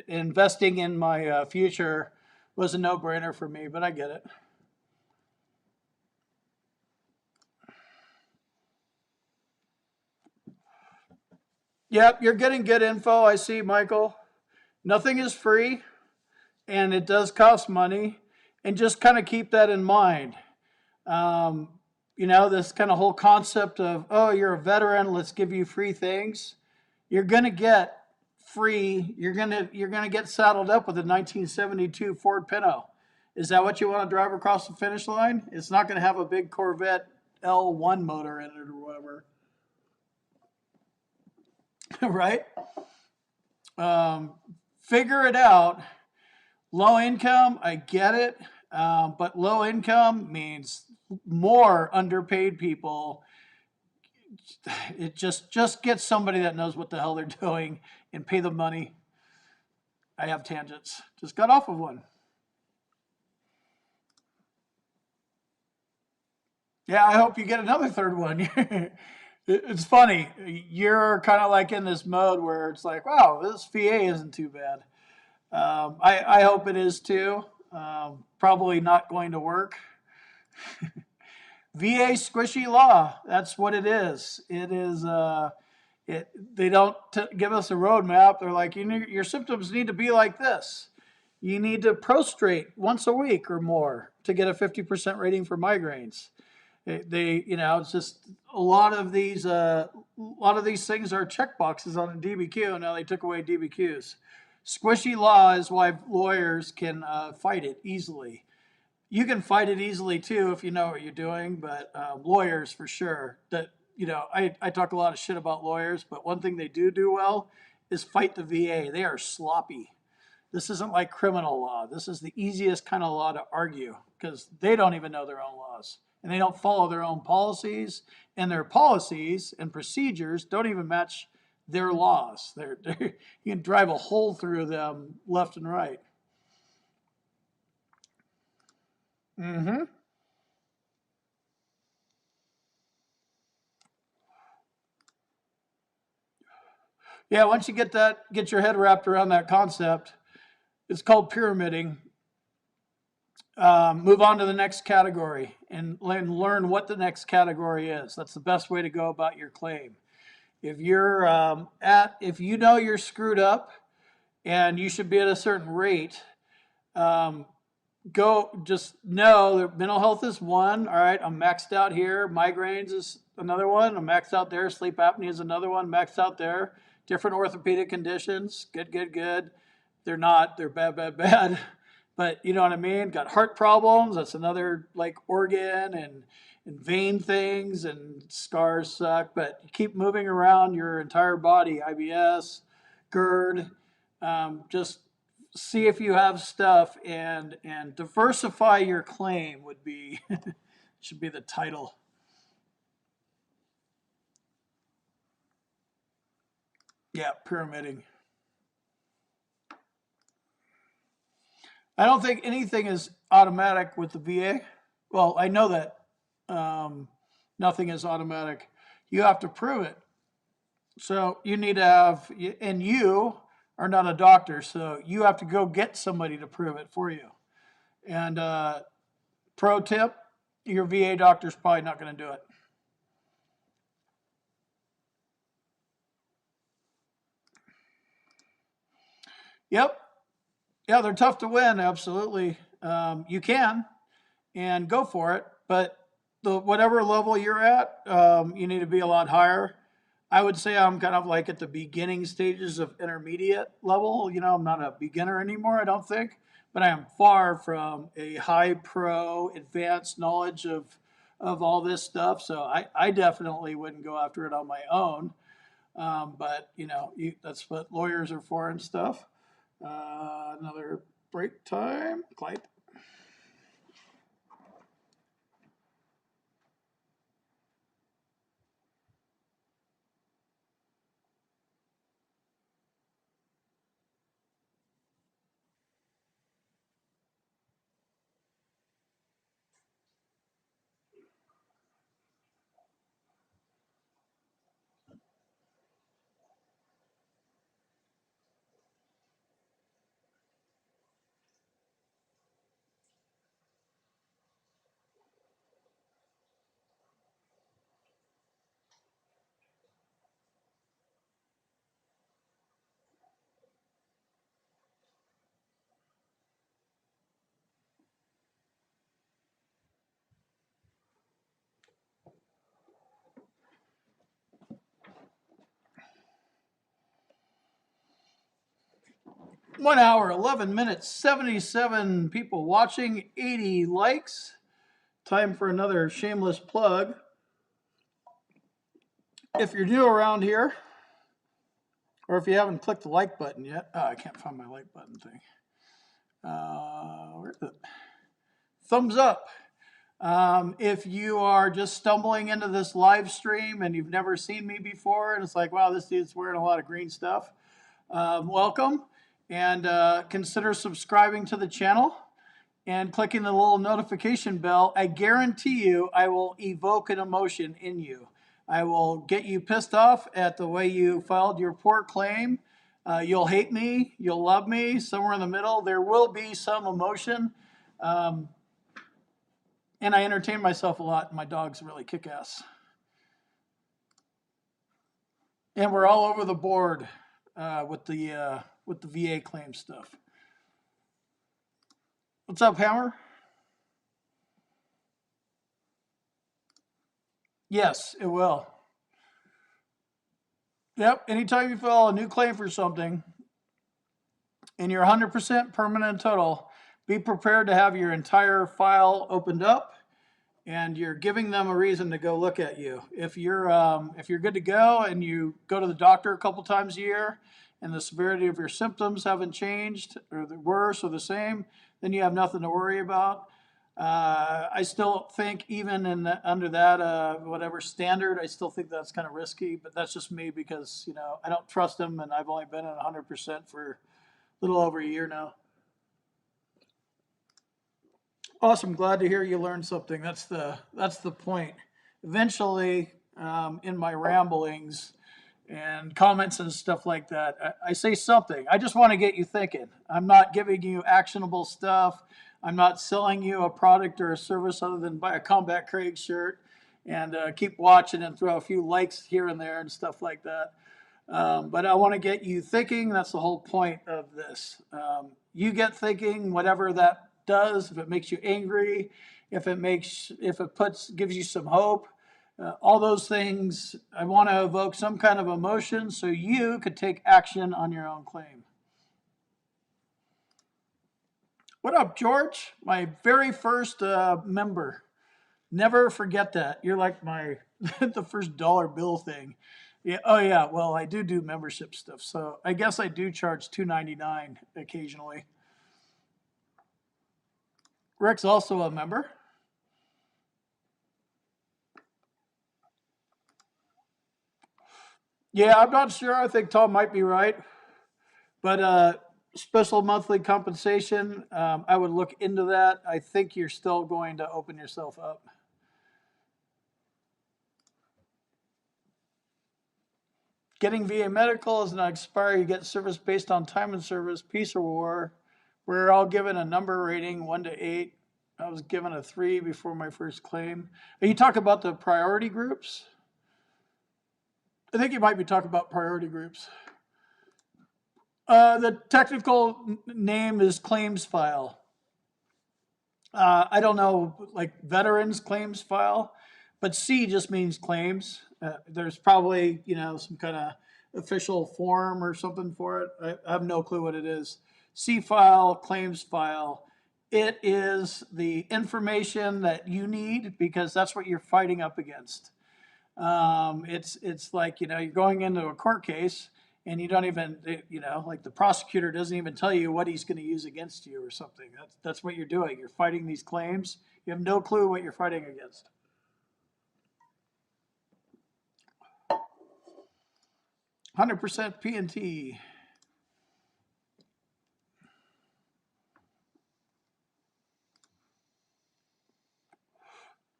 Speaker 1: Investing in my future was a no-brainer for me, but I get it. Yep, you're getting good info. I see, Michael. Nothing is free, and it does cost money. And just kind of keep that in mind. This kind of whole concept of, oh, you're a veteran, let's give you free things. You're going to get free. You're going to get saddled up with a 1972 Ford Pinto. Is that what you want to drive across the finish line? It's not going to have a big Corvette L1 motor in it or whatever. Right? Figure it out. Low income, I get it. But low income means more underpaid people. It just get somebody that knows what the hell they're doing and pay the money. I have tangents. Just got off of one. Yeah, I hope you get another third one. It's funny. You're kind of like in this mode where it's like, wow, this VA isn't too bad. I hope it is too. Probably not going to work. VA squishy law. That's what it is. It is. They don't give us a roadmap. They're like, your symptoms need to be like this. You need to prostrate once a week or more to get a 50% rating for migraines. It's just a lot of these things are check boxes on a DBQ. Now they took away DBQs. Squishy law is why lawyers can fight it easily. You can fight it easily too if you know what you're doing, but lawyers for sure. I talk a lot of shit about lawyers, but one thing they do well is fight the VA. They are sloppy. This isn't like criminal law. This is the easiest kind of law to argue because they don't even know their own laws and they don't follow their own policies, and their policies and procedures don't even match their laws. You can drive a hole through them left and right. Mm-hmm. Yeah, once you get your head wrapped around that concept, it's called pyramiding. Move on to the next category and learn what the next category is. That's the best way to go about your claim. If if you know you're screwed up and you should be at a certain rate, um, just know that mental health is one. All right, I'm maxed out here. Migraines is another one. I'm maxed out there. Sleep apnea is another one. Maxed out there. Different orthopedic conditions. Good. They're not. They're bad. But you know what I mean? Got heart problems. That's another like organ and vein things, and scars suck. But you keep moving around your entire body. IBS, Gerd. Just see if you have stuff and diversify your claim would be should be the title. Yeah, pyramiding. I don't think anything is automatic with the VA. Well, I know that um, nothing is automatic. You have to prove it. So you need to have, and you are not a doctor, so you have to go get somebody to prove it for you. And pro tip, your VA doctor's probably not going to do it. Yep. Yeah, they're tough to win. Absolutely. You can and go for it, but whatever level you're at, you need to be a lot higher. I would say I'm kind of like at the beginning stages of intermediate level. I'm not a beginner anymore, I don't think, but I am far from a high pro advanced knowledge of all this stuff. So I definitely wouldn't go after it on my own. But that's what lawyers are for and stuff. Another break time. Clyde. 1 hour, 11 minutes, 77 people watching, 80 likes. Time for another shameless plug. If you're new around here, or if you haven't clicked the like button yet, I can't find my like button thing. Where's it? Thumbs up. If you are just stumbling into this live stream and you've never seen me before, and it's like, wow, this dude's wearing a lot of green stuff, welcome. And consider subscribing to the channel and clicking the little notification bell. I guarantee you I will evoke an emotion in you. I will get you pissed off at the way you filed your poor claim. You'll hate me, you'll love me, somewhere in the middle. There will be some emotion. Um, and I entertain myself a lot. My dog's really kick ass. And we're all over the board with the VA claim stuff. What's up, Hammer? Yes, it will. Yep. Anytime you file a new claim for something and you're 100% permanent total, be prepared to have your entire file opened up, and you're giving them a reason to go look at you. If you're good to go and you go to the doctor a couple times a year, and the severity of your symptoms haven't changed or they're worse or the same, then you have nothing to worry about. I still think even under that whatever standard, I still think that's kind of risky, but that's just me because I don't trust them, and I've only been at 100% for a little over a year now. Awesome, glad to hear you learned something. That's the point. Eventually, in my ramblings and comments and stuff like that, I say something. I just want to get you thinking. I'm not giving you actionable stuff. I'm not selling you a product or a service other than buy a Combat Craig shirt and keep watching and throw a few likes here and there and stuff like that. But I want to get you thinking. That's the whole point of this. You get thinking, whatever that does. If it makes you angry, if it gives you some hope, all those things. I want to evoke some kind of emotion so you could take action on your own claim. What up, George? My very first member. Never forget that. You're like my the first dollar bill thing. Yeah. Oh yeah. Well, I do membership stuff, so I guess I do charge $2.99 occasionally. Rick's also a member. Yeah, I'm not sure. I think Tom might be right, but special monthly compensation. I would look into that. I think you're still going to open yourself up. Getting VA medical is not expire. You get service based on time and service, peace or war. We're all given a number rating, 1 to 8. I was given a 3 before my first claim. Are you talking about the priority groups? I think you might be talking about priority groups. The technical name is claims file. I don't know, like veterans claims file, but C just means claims. There's probably, some kind of official form or something for it. I have no clue what it is. C file, claims file. It is the information that you need because that's what you're fighting up against. It's like, you're going into a court case and you don't even, like the prosecutor doesn't even tell you what he's going to use against you or something. That's what you're doing. You're fighting these claims. You have no clue what you're fighting against. P&T.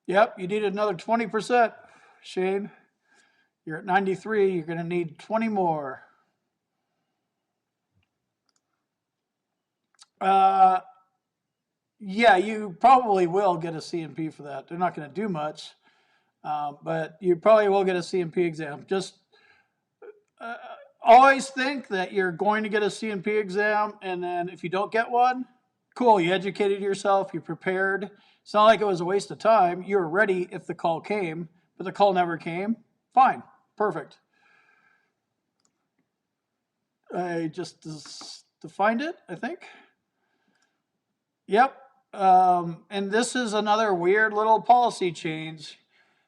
Speaker 1: Yep, you need another 20%, Shane. You're at 93. You're going to need 20 more. Yeah, you probably will get a C&P for that. They're not going to do much, but you probably will get a C&P exam. Just always think that you're going to get a C&P exam, and then if you don't get one, cool, you educated yourself, you prepared. It's not like it was a waste of time. You were ready if the call came, but the call never came. Fine, perfect. I just defined it, I think. Yep. And this is another weird little policy change.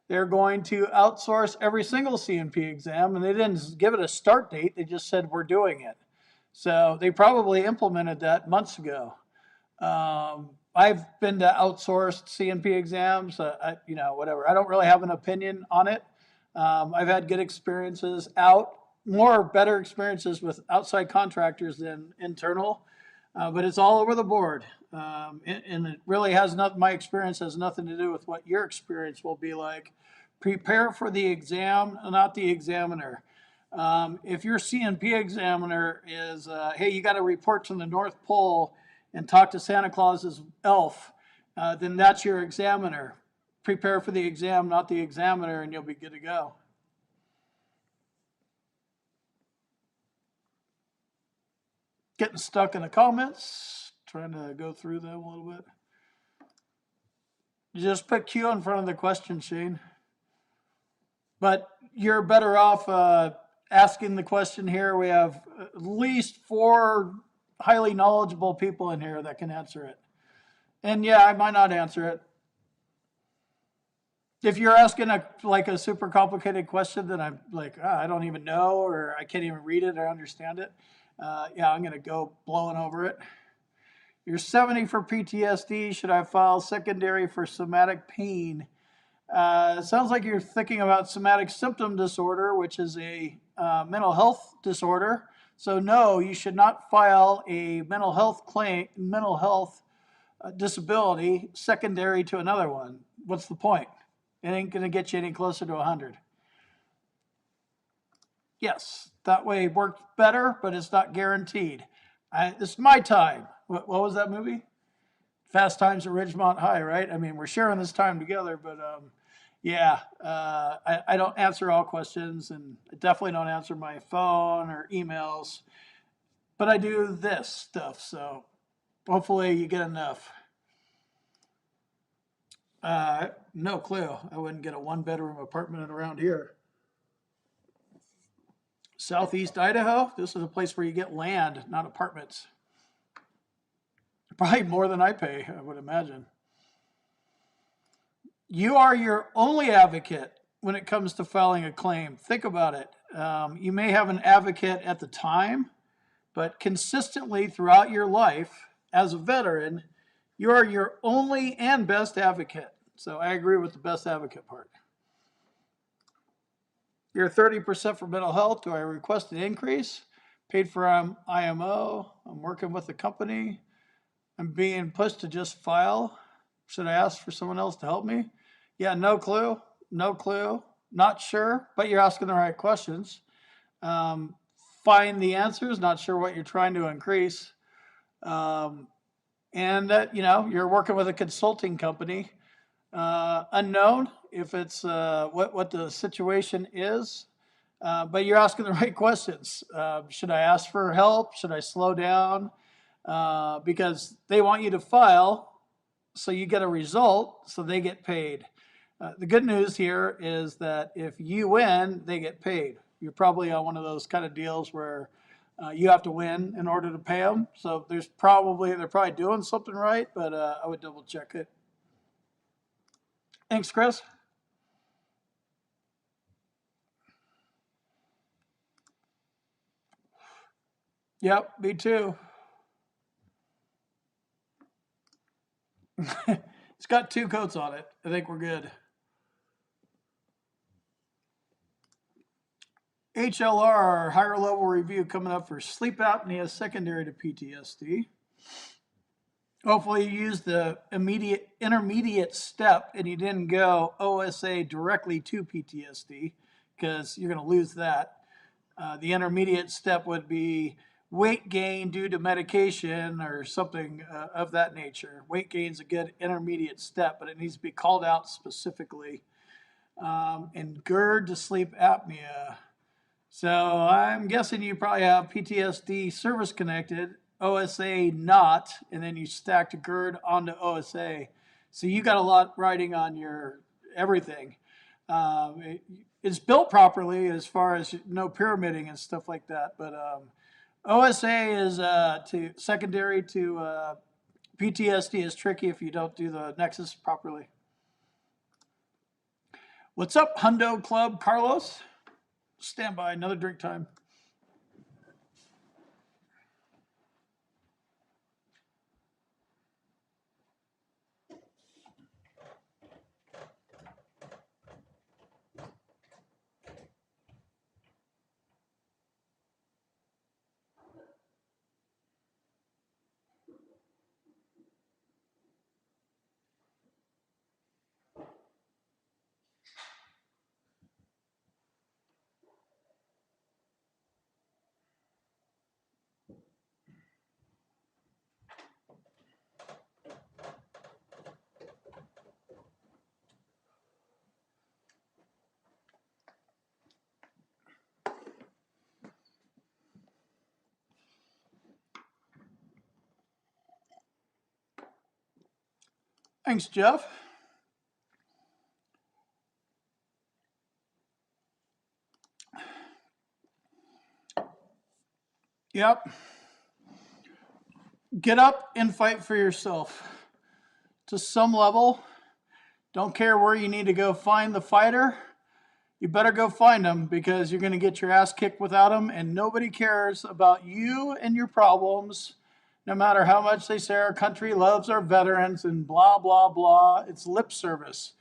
Speaker 1: They're going to outsource every single C&P exam, and they didn't give it a start date. They just said, we're doing it. So they probably implemented that months ago. I've been to outsourced C&P exams, whatever. I don't really have an opinion on it. I've had good experiences better experiences with outside contractors than internal, but it's all over the board. And it really has my experience has nothing to do with what your experience will be like. Prepare for the exam, not the examiner. If your CNP examiner is, hey, you got to report to the North Pole and talk to Santa Claus's elf, then that's your examiner. Prepare for the exam, not the examiner, and you'll be good to go. Getting stuck in the comments, trying to go through them a little bit. Just put Q in front of the question, Shane. But you're better off asking the question here. We have at least 4 highly knowledgeable people in here that can answer it. And yeah, I might not answer it. If you're asking a super complicated question that I'm like, I don't even know, or I can't even read it or understand it, yeah, I'm going to go blowing over it. You're 70 for PTSD. Should I file secondary for somatic pain? It sounds like you're thinking about somatic symptom disorder, which is a mental health disorder. So no, you should not file a mental health disability secondary to another one. What's the point? It ain't going to get you any closer to 100. Yes, that way works better, but it's not guaranteed. It's my time. What was that movie? Fast Times at Ridgemont High, right? I mean, we're sharing this time together, but yeah, I don't answer all questions, and I definitely don't answer my phone or emails, but I do this stuff, so hopefully you get enough. No clue. I wouldn't get a 1-bedroom apartment around here. Southeast Idaho, this is a place where you get land, not apartments. Probably more than I pay, I would imagine. You are your only advocate when it comes to filing a claim. Think about it. You may have an advocate at the time, but consistently throughout your life as a veteran, you are your only and best advocate. So I agree with the best advocate part. You're 30% for mental health. Do I request an increase? Paid for IMO. I'm working with the company. I'm being pushed to just file. Should I ask for someone else to help me? Yeah, no clue. No clue. Not sure, but you're asking the right questions. Find the answers. Not sure what you're trying to increase. And you're working with a consulting company. Unknown if it's what the situation is, but you're asking the right questions. Should I ask for help? Should I slow down? Because they want you to file so you get a result, so they get paid. The good news here is that if you win, they get paid. You're probably on one of those kind of deals where you have to win in order to pay them. So they're probably doing something right, but I would double check it. Thanks, Chris. Yep, me too. It's got 2 coats on it. I think we're good. HLR, higher level review coming up for sleep apnea secondary to PTSD. Hopefully you used the intermediate step and you didn't go OSA directly to PTSD, because you're going to lose that. The intermediate step would be weight gain due to medication or something of that nature. Weight gain is a good intermediate step, but it needs to be called out specifically. And Gerd to sleep apnea. So I'm guessing you probably have PTSD service connected, OSA not, and then you stacked Gerd onto OSA. So you got a lot riding on your everything. It's built properly as far as no pyramiding and stuff like that, but OSA is to secondary to PTSD is tricky if you don't do the nexus properly. What's up, Hundo Club, Carlos? Stand by, another drink time. Thanks, Jeff. Yep. Get up and fight for yourself. To some level, don't care where you need to go find the fighter. You better go find them because you're going to get your ass kicked without them, and nobody cares about you and your problems, no matter how much they say our country loves our veterans and blah, blah, blah. It's lip service.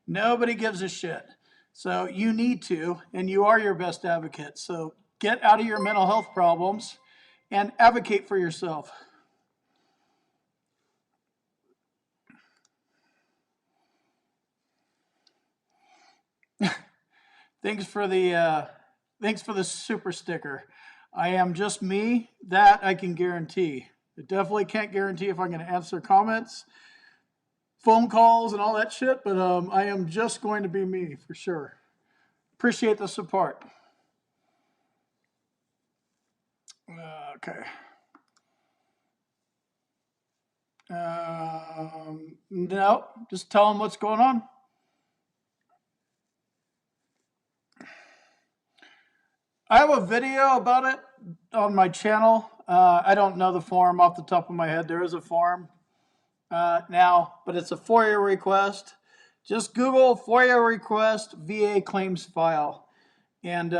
Speaker 1: Nobody gives a shit. So you need to, and you are your best advocate. So get out of your mental health problems and advocate for yourself. Thanks for the super sticker. I am just me. That I can guarantee. I definitely can't guarantee if I'm going to answer comments, phone calls, and all that shit, but I am just going to be me for sure. Appreciate the support. Okay. No, just tell them what's going on. I have a video about it on my channel. I don't know the form off the top of my head. There is a form now, but it's a FOIA request. Just Google FOIA request VA claims file and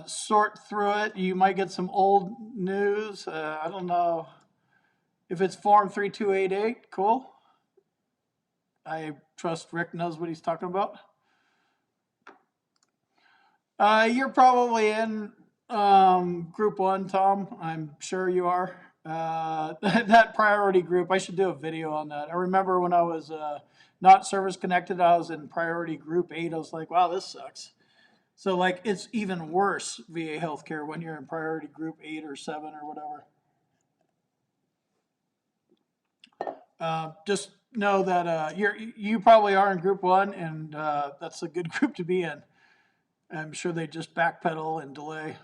Speaker 1: sort through it. You might get some old news. I don't know if it's form 3288. Cool. I trust Rick knows what he's talking about. You're probably in group 1, Tom. I'm sure you are. That priority group, I should do a video on that. I remember when I was not service connected, I was in priority group 8. I was like, wow, this sucks. So like it's even worse VA healthcare when you're in priority group 8 or 7 or whatever. Just know that you probably are in group 1, and that's a good group to be in. I'm sure they just backpedal and delay.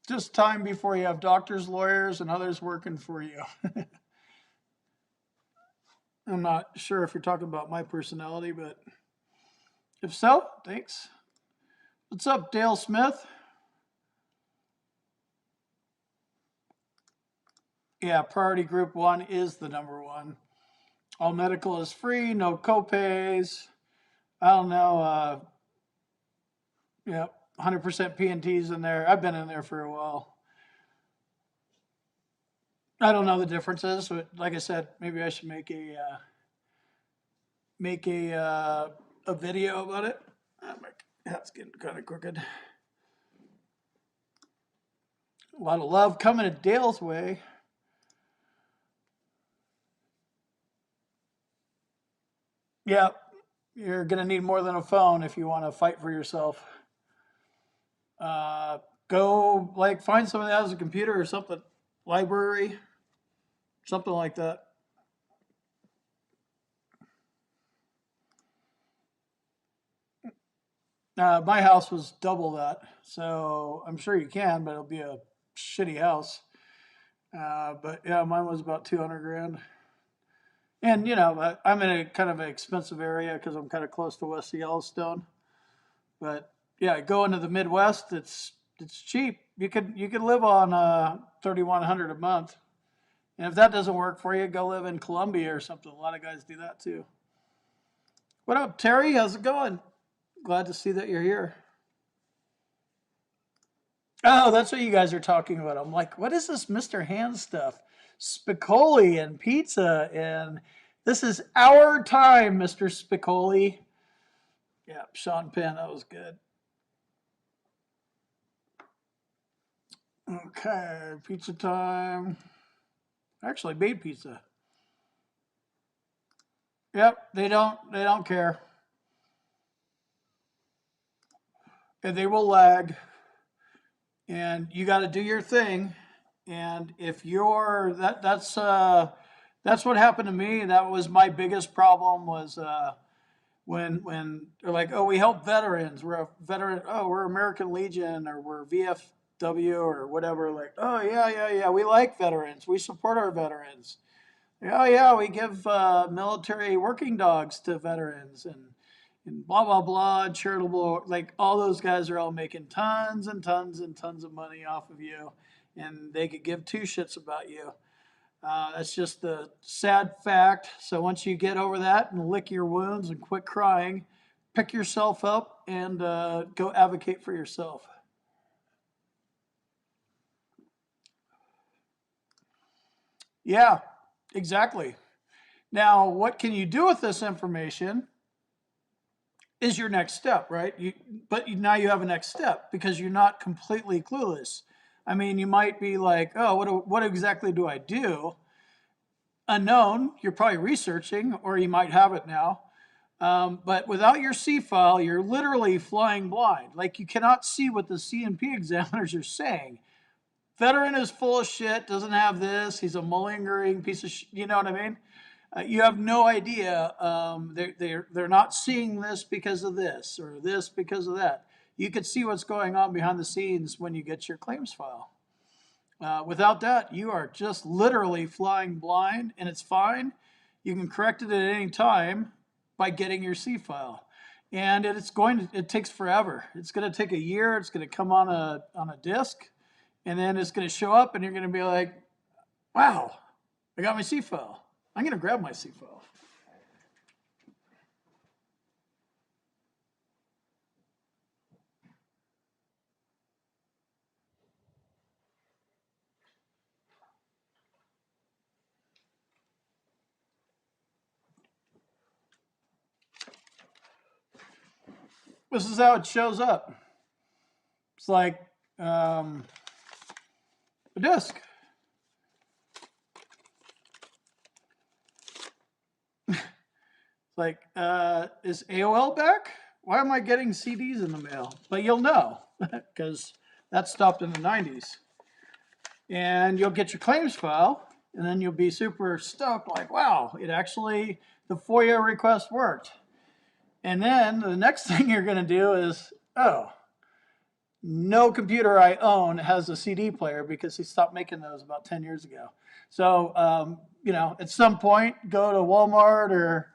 Speaker 1: Just time before you have doctors, lawyers, and others working for you. I'm not sure if you're talking about my personality, but if so, thanks. What's up, Dale Smith? Yeah, priority group 1 is the number 1. All medical is free, no copays. I don't know. Yeah, 100% P&T's in there. I've been in there for a while. I don't know the differences, but like I said, maybe I should make a video about it. My hat's getting kind of crooked. A lot of love coming to Dale's way. Yeah, you're gonna need more than a phone if you want to fight for yourself. Go like find someone that has a computer or something, library, something like that. My house was double that, so I'm sure you can, but it'll be a shitty house. But yeah, mine was about 200 grand. And you know, I'm in a kind of an expensive area because I'm kind of close to West Yellowstone. But yeah, go into the Midwest. It's cheap. You could live on 3,100 a month. And if that doesn't work for you, go live in Columbia or something. A lot of guys do that too. What up, Terry? How's it going? Glad to see that you're here. Oh, that's what you guys are talking about. I'm like, what is this Mr. Hand stuff? Spicoli and pizza, and this is our time, Mr. Spicoli. Yeah, Sean Penn, that was good. Okay, pizza time. I actually made pizza. Yep, they don't care. And they will lag. And you got to do your thing. And if you're that's what happened to me. That was my biggest problem was when they're like, oh, we help veterans. We're a veteran. Oh, we're American Legion or we're VF W or whatever, like, oh, yeah, we like veterans. We support our veterans. Oh, yeah, we give military working dogs to veterans and blah, blah, blah, charitable. Like, all those guys are all making tons and tons and tons of money off of you, and they could give two shits about you. That's just the sad fact. So once you get over that and lick your wounds and quit crying, pick yourself up and go advocate for yourself. Yeah, exactly. Now, what can you do with this information is your next step, right? But now you have a next step because you're not completely clueless. I mean, you might be like, oh, what exactly do I do? Unknown, you're probably researching, or you might have it now. But without your C file, you're literally flying blind. Like, you cannot see what the C&P examiners are saying. Veteran is full of shit, doesn't have this, he's a malingering piece of shit, you know what I mean? You have no idea. They're not seeing this because of this or this because of that. You could see what's going on behind the scenes when you get your claims file. Without that, you are just literally flying blind, and it's fine. You can correct it at any time by getting your C file. And it takes forever. It's going to take a year. It's going to come on a disk, and then it's going to show up, and you're going to be like, wow, I got my C file. I'm going to grab my C file. This is how it shows up. It's like a disk. Like, is AOL back? Why am I getting CDs in the mail? But you'll know, because that stopped in the 90s. And you'll get your claims file, and then you'll be super stoked, like, wow, the FOIA request worked. And then the next thing you're going to do is, oh, no computer I own has a CD player because he stopped making those about 10 years ago. So, at some point, go to Walmart or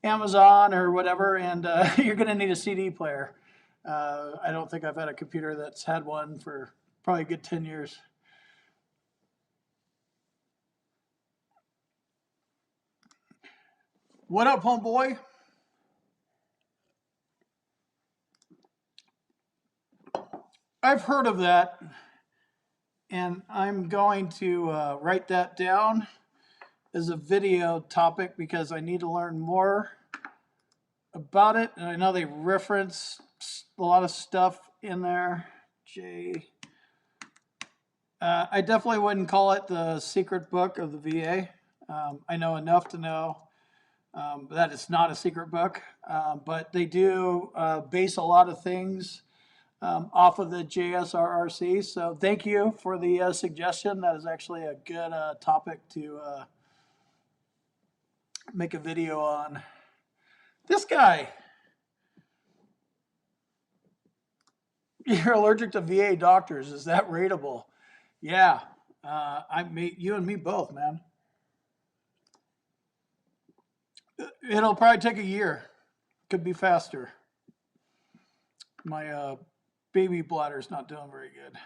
Speaker 1: Amazon or whatever, and you're going to need a CD player. I don't think I've had a computer that's had one for probably a good 10 years. What up, homeboy? I've heard of that, and I'm going to write that down as a video topic because I need to learn more about it. And I know they reference a lot of stuff in there. I definitely wouldn't call it the secret book of the VA. I know enough to know that it's not a secret book, but they do base a lot of things off of the JSRRC. So thank you for the suggestion. That is actually a good topic to make a video on. This guy. You're allergic to VA doctors. Is that rateable? Yeah. You and me both, man. It'll probably take a year. Could be faster. My baby bladder's not doing very good.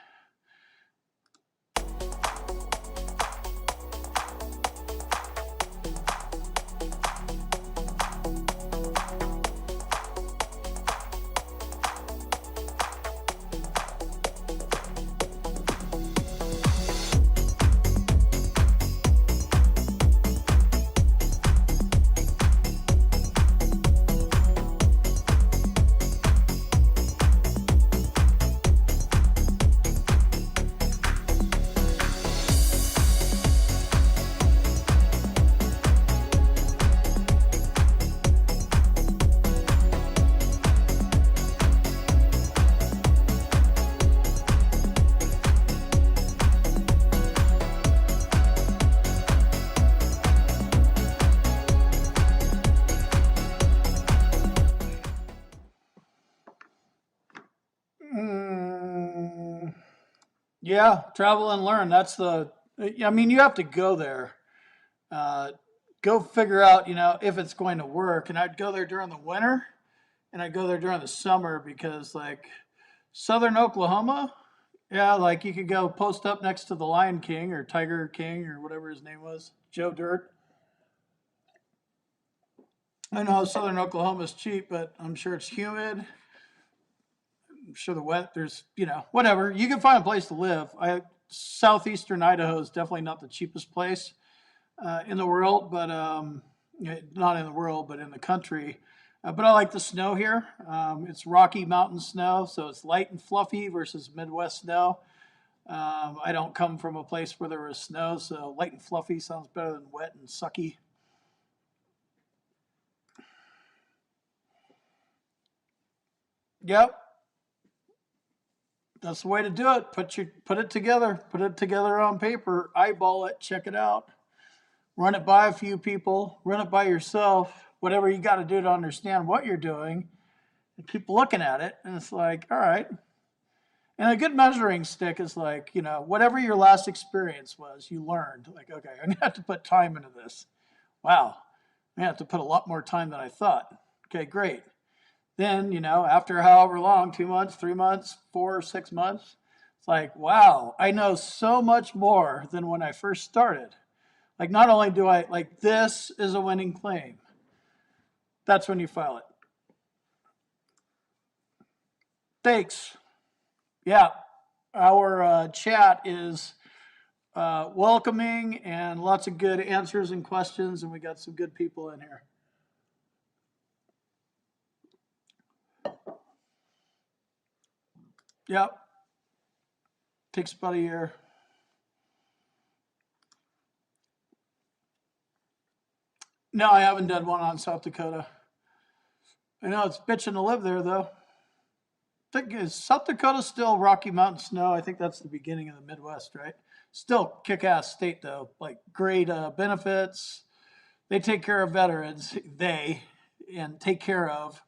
Speaker 1: Yeah, travel and learn. That's I mean, you have to go there. Uh, Go figure out, if it's going to work. And I'd go there during the winter and I'd go there during the summer because, like, southern Oklahoma, yeah, like you could go post up next to the Lion King or Tiger King or whatever his name was, Joe Dirt. I know southern Oklahoma is cheap, but I'm sure it's humid. I'm sure there's, whatever. You can find a place to live. Southeastern Idaho is definitely not the cheapest place in the world, but not in the world, but in the country. But I like the snow here. It's Rocky Mountain snow, so it's light and fluffy versus Midwest snow. I don't come from a place where there was snow, so light and fluffy sounds better than wet and sucky. Yep, that's the way to do it. Put it together. Put it together on paper. Eyeball it. Check it out. Run it by a few people. Run it by yourself. Whatever you got to do to understand what you're doing. And keep looking at it, and it's like, all right. And a good measuring stick is like, whatever your last experience was, you learned. Like, okay, I'm gonna have to put time into this. Wow, I have to put a lot more time than I thought. Okay, great. Then, after however long, 2 months, 3 months, 4 or 6 months, it's like, wow, I know so much more than when I first started. Like, not only do I, like, this is a winning claim. That's when you file it. Thanks. Yeah, our chat is welcoming and lots of good answers and questions, and we got some good people in here. Yep. Takes about a year. No, I haven't done one on South Dakota. I know it's bitching to live there, though. Is South Dakota still Rocky Mountain snow? I think that's the beginning of the Midwest, right? Still kick-ass state, though. Like, great benefits. They take care of veterans. And take care of.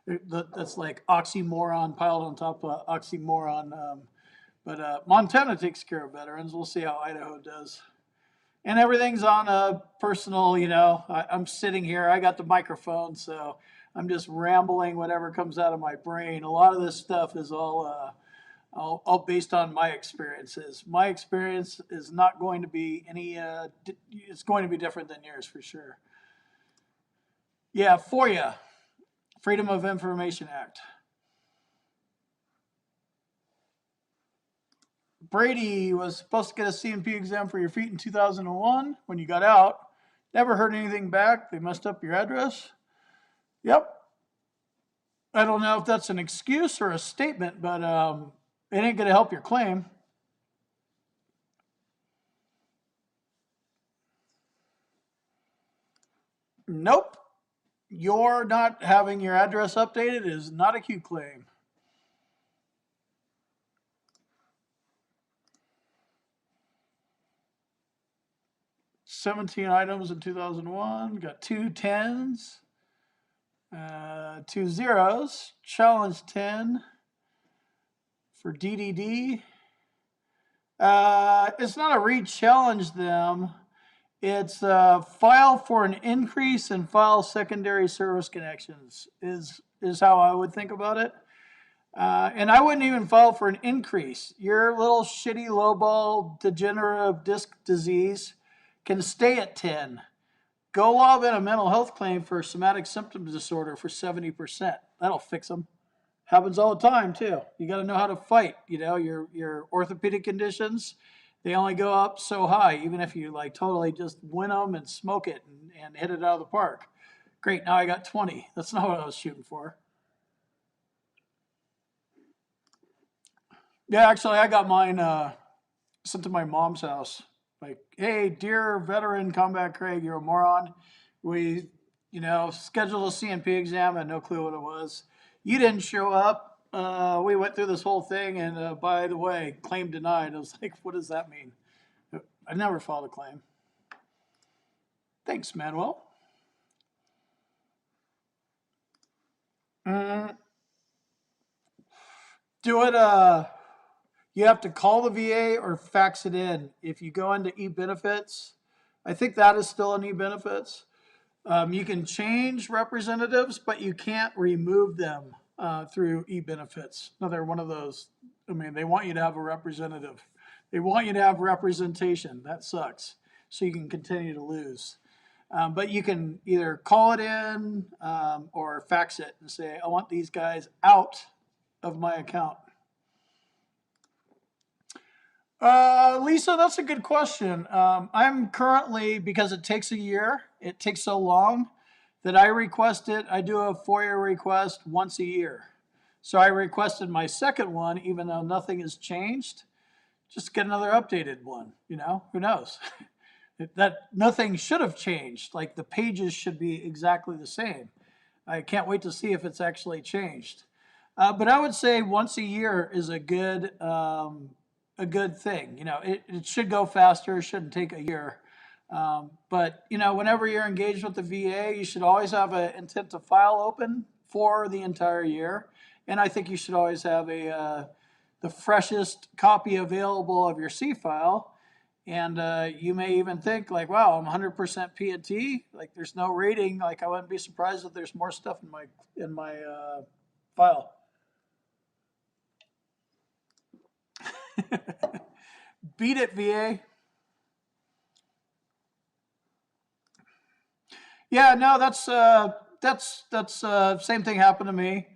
Speaker 1: That's like oxymoron piled on top of oxymoron. But Montana takes care of veterans. We'll see how Idaho does. And everything's on a personal, I'm sitting here, I got the microphone, so I'm just rambling whatever comes out of my brain. A lot of this stuff is all based on my experiences. My experience is not going to be it's going to be different than yours for sure. Yeah, FOIA, Freedom of Information Act. Brady was supposed to get a C&P exam for your feet in 2001 when you got out. Never heard anything back. They messed up your address. Yep. I don't know if that's an excuse or a statement, but it ain't going to help your claim. Nope. You're not having your address updated is not a Q claim. $17 items in 2001. Got 2 10s, 2 zeros. Challenge 10 for DDD. It's not a re-challenge them. It's file for an increase and file secondary service connections is how I would think about it. And I wouldn't even file for an increase. Your little shitty lowball degenerative disc disease can stay at 10. Go lob in a mental health claim for somatic symptom disorder for 70%. That'll fix them. Happens all the time too. You got to know how to fight. Your orthopedic conditions, they only go up so high. Even if you like totally just win them and smoke it and hit it out of the park. Great, now I got 20. That's not what I was shooting for. Yeah, actually, I got mine sent to my mom's house. Like, hey, dear veteran combat Craig, you're a moron. We, scheduled a CNP exam. I had no clue what it was. You didn't show up. We went through this whole thing, and by the way, claim denied. I was like, what does that mean? I never filed a claim. Thanks, Manuel. Do it. You have to call the VA or fax it in. If you go into e-benefits, I think that is still in e-benefits. You can change representatives, but you can't remove them through e-benefits. Another one of those. I mean, they want you to have a representative. They want you to have representation. That sucks. So you can continue to lose. But you can either call it in or fax it and say, I want these guys out of my account. Lisa, that's a good question. I'm currently, because it takes a year, it takes so long that I request it. I do a FOIA request once a year. So I requested my second one, even though nothing has changed. Just get another updated one, who knows? That nothing should have changed. Like the pages should be exactly the same. I can't wait to see if it's actually changed. But I would say once a year is a good thing. It should go faster. It shouldn't take a year. But whenever you're engaged with the VA, you should always have an intent to file open for the entire year. And I think you should always have the freshest copy available of your C file. And you may even think like, wow, I'm 100% P&T. Like there's no rating. Like I wouldn't be surprised if there's more stuff in my file. Beat it, VA. Yeah, no, that's same thing happened to me.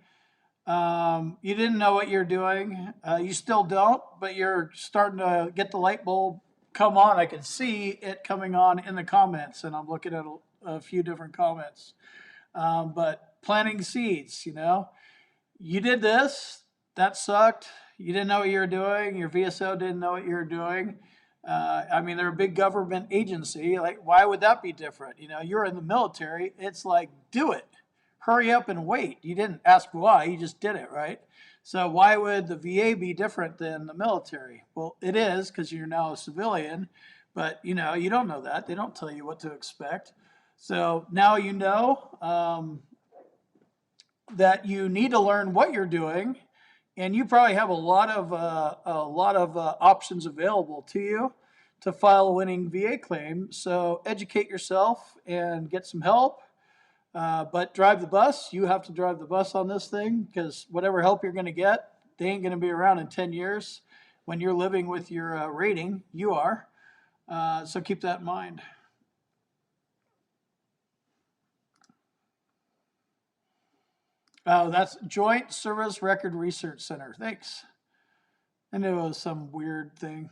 Speaker 1: You didn't know what you're doing. You still don't, but you're starting to get the light bulb come on. I can see it coming on in the comments, and I'm looking at a few different comments. But planting seeds, you did this, that sucked. You didn't know what you were doing. Your VSO didn't know what you were doing. I mean, they're a big government agency. Like, why would that be different? You're in the military. It's like, do it. Hurry up and wait. You didn't ask why. You just did it, right? So why would the VA be different than the military? Well, it is because you're now a civilian, but you don't know that. They don't tell you what to expect. So now you know that you need to learn what you're doing, and you probably have a lot of options available to you to file a winning VA claim. So educate yourself and get some help. But drive the bus. You have to drive the bus on this thing because whatever help you're going to get, they ain't going to be around in 10 years when you're living with your rating. You are. So keep that in mind. Oh, that's Joint Service Record Research Center. Thanks. I knew it was some weird thing.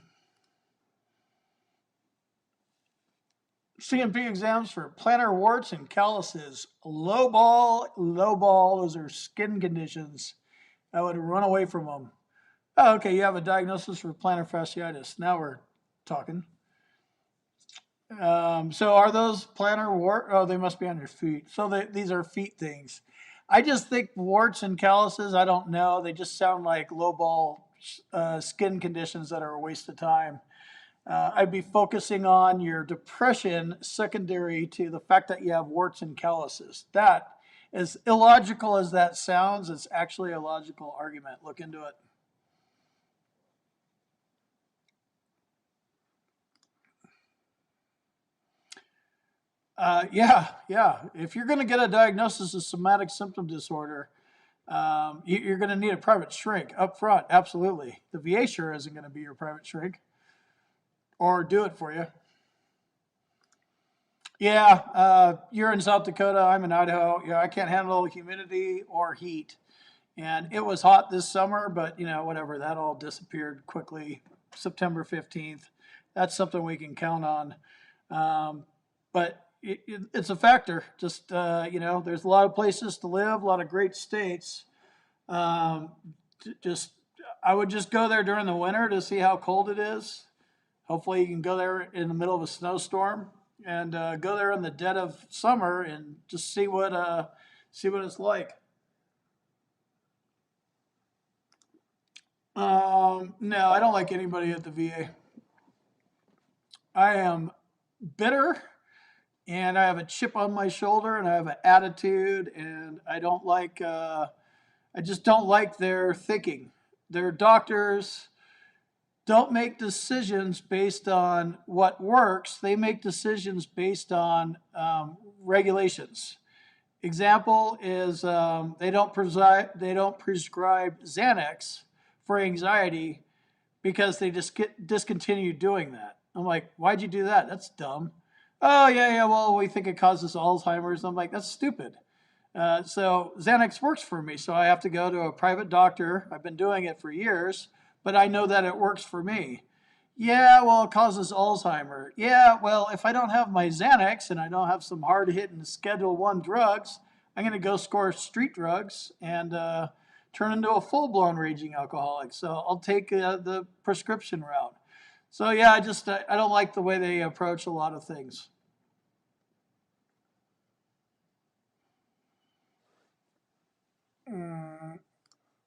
Speaker 1: CMP exams for plantar warts and calluses. Low ball. Those are skin conditions. I would run away from them. Oh, okay, you have a diagnosis for plantar fasciitis. Now we're talking. So are those plantar wart? Oh, they must be on your feet. So these are feet things. I just think warts and calluses, I don't know. They just sound like low ball skin conditions that are a waste of time. I'd be focusing on your depression secondary to the fact that you have warts and calluses. That, as illogical as that sounds, it's actually a logical argument. Look into it. Yeah. If you're going to get a diagnosis of somatic symptom disorder, you're going to need a private shrink up front. Absolutely. The VA sure isn't going to be your private shrink or do it for you. Yeah, you're in South Dakota. I'm in Idaho. Yeah, I can't handle humidity or heat. And it was hot this summer, but whatever. That all disappeared quickly. September 15th. That's something we can count on. But it's a factor. Just there's a lot of places to live, a lot of great states. Just I would just go there during the winter to see how cold it is. Hopefully, you can go there in the middle of a snowstorm, and go there in the dead of summer and just see what it's like. No, I don't like anybody at the VA. I am bitter, and I have a chip on my shoulder, and I have an attitude, and I don't like. I just don't like their thinking. They're doctors. don't make decisions based on what works. They make decisions based on regulations. Example is they don't prescribe Xanax for anxiety because they just discontinued doing that. I'm like, why'd you do that? That's dumb. Oh yeah, well we think it causes Alzheimer's. I'm like, that's stupid. So Xanax works for me, so I have to go to a private doctor. I've been doing it for years, but I know that it works for me. Yeah, well, it causes Alzheimer. Yeah, well, if I don't have my Xanax and I don't have some hard-hitting Schedule 1 drugs, I'm going to go score street drugs and turn into a full-blown raging alcoholic. So I'll take the prescription route. So yeah, I don't like the way they approach a lot of things.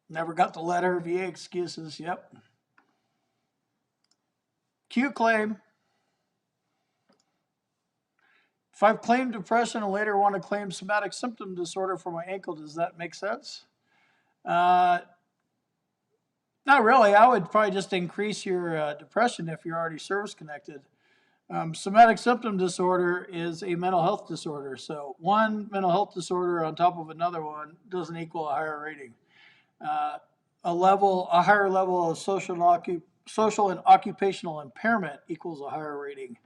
Speaker 1: Never got the letter. VA excuses. Yep. Q claim. If I've claimed depression and later want to claim somatic symptom disorder for my ankle, does that make sense? Uh, Not really. I would probably just increase your depression if you're already service connected. Somatic symptom disorder is a mental health disorder. So one mental health disorder on top of another one doesn't equal a higher rating. Uh, a higher level of social and occupational impairment equals a higher rating.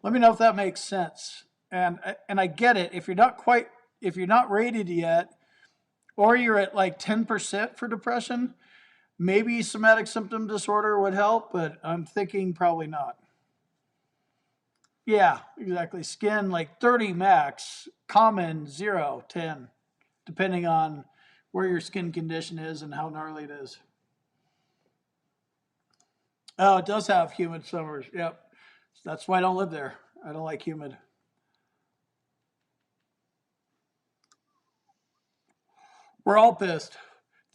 Speaker 1: Let me know if that makes sense. And I get it. If you're not rated yet, or you're at like 10% for depression, maybe somatic symptom disorder would help, but I'm thinking probably not. Yeah, exactly. Skin like 30 max, common 0, 10, depending on where your skin condition is and how gnarly it is. Oh, it does have humid summers. Yep. That's why I don't live there. I don't like humid. We're all pissed.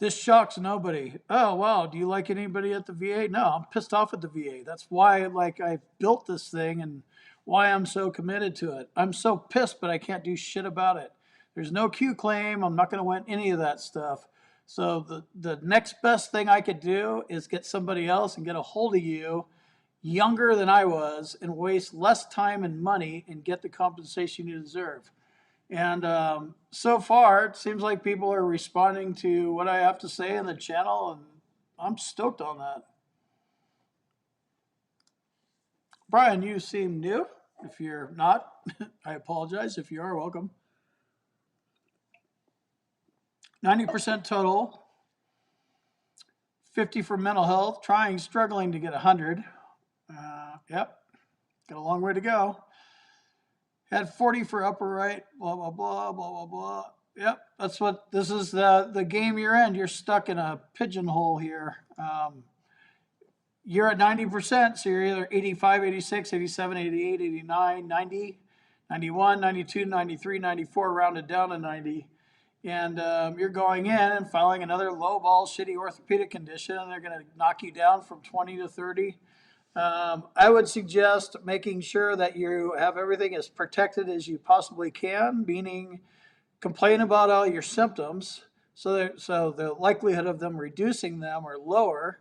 Speaker 1: This shocks nobody. Oh wow, do you like anybody at the VA? No, I'm pissed off at the VA. That's why I built this thing and why I'm so committed to it. I'm so pissed, but I can't do shit about it. There's no Q claim. I'm not going to win any of that stuff. So the next best thing I could do is get somebody else and get a hold of you younger than I was and waste less time and money and get the compensation you deserve. And so far, it seems like people are responding to what I have to say in the channel, and I'm stoked on that. Brian, you seem new. If you're not, I apologize. If you are, welcome. 90% total, 50 for mental health, struggling to get 100. Yep, got a long way to go. Had 40 for upper right, blah, blah, blah, blah, blah, blah. Yep, this is the game you're in. You're stuck in a pigeonhole here. You're at 90%, so you're either 85, 86, 87, 88, 89, 90, 91, 92, 93, 94, rounded down to 90. And you're going in and filing another low ball, shitty orthopedic condition, and they're going to knock you down from 20 to 30. I would suggest making sure that you have everything as protected as you possibly can, meaning complain about all your symptoms so the likelihood of them reducing them are lower,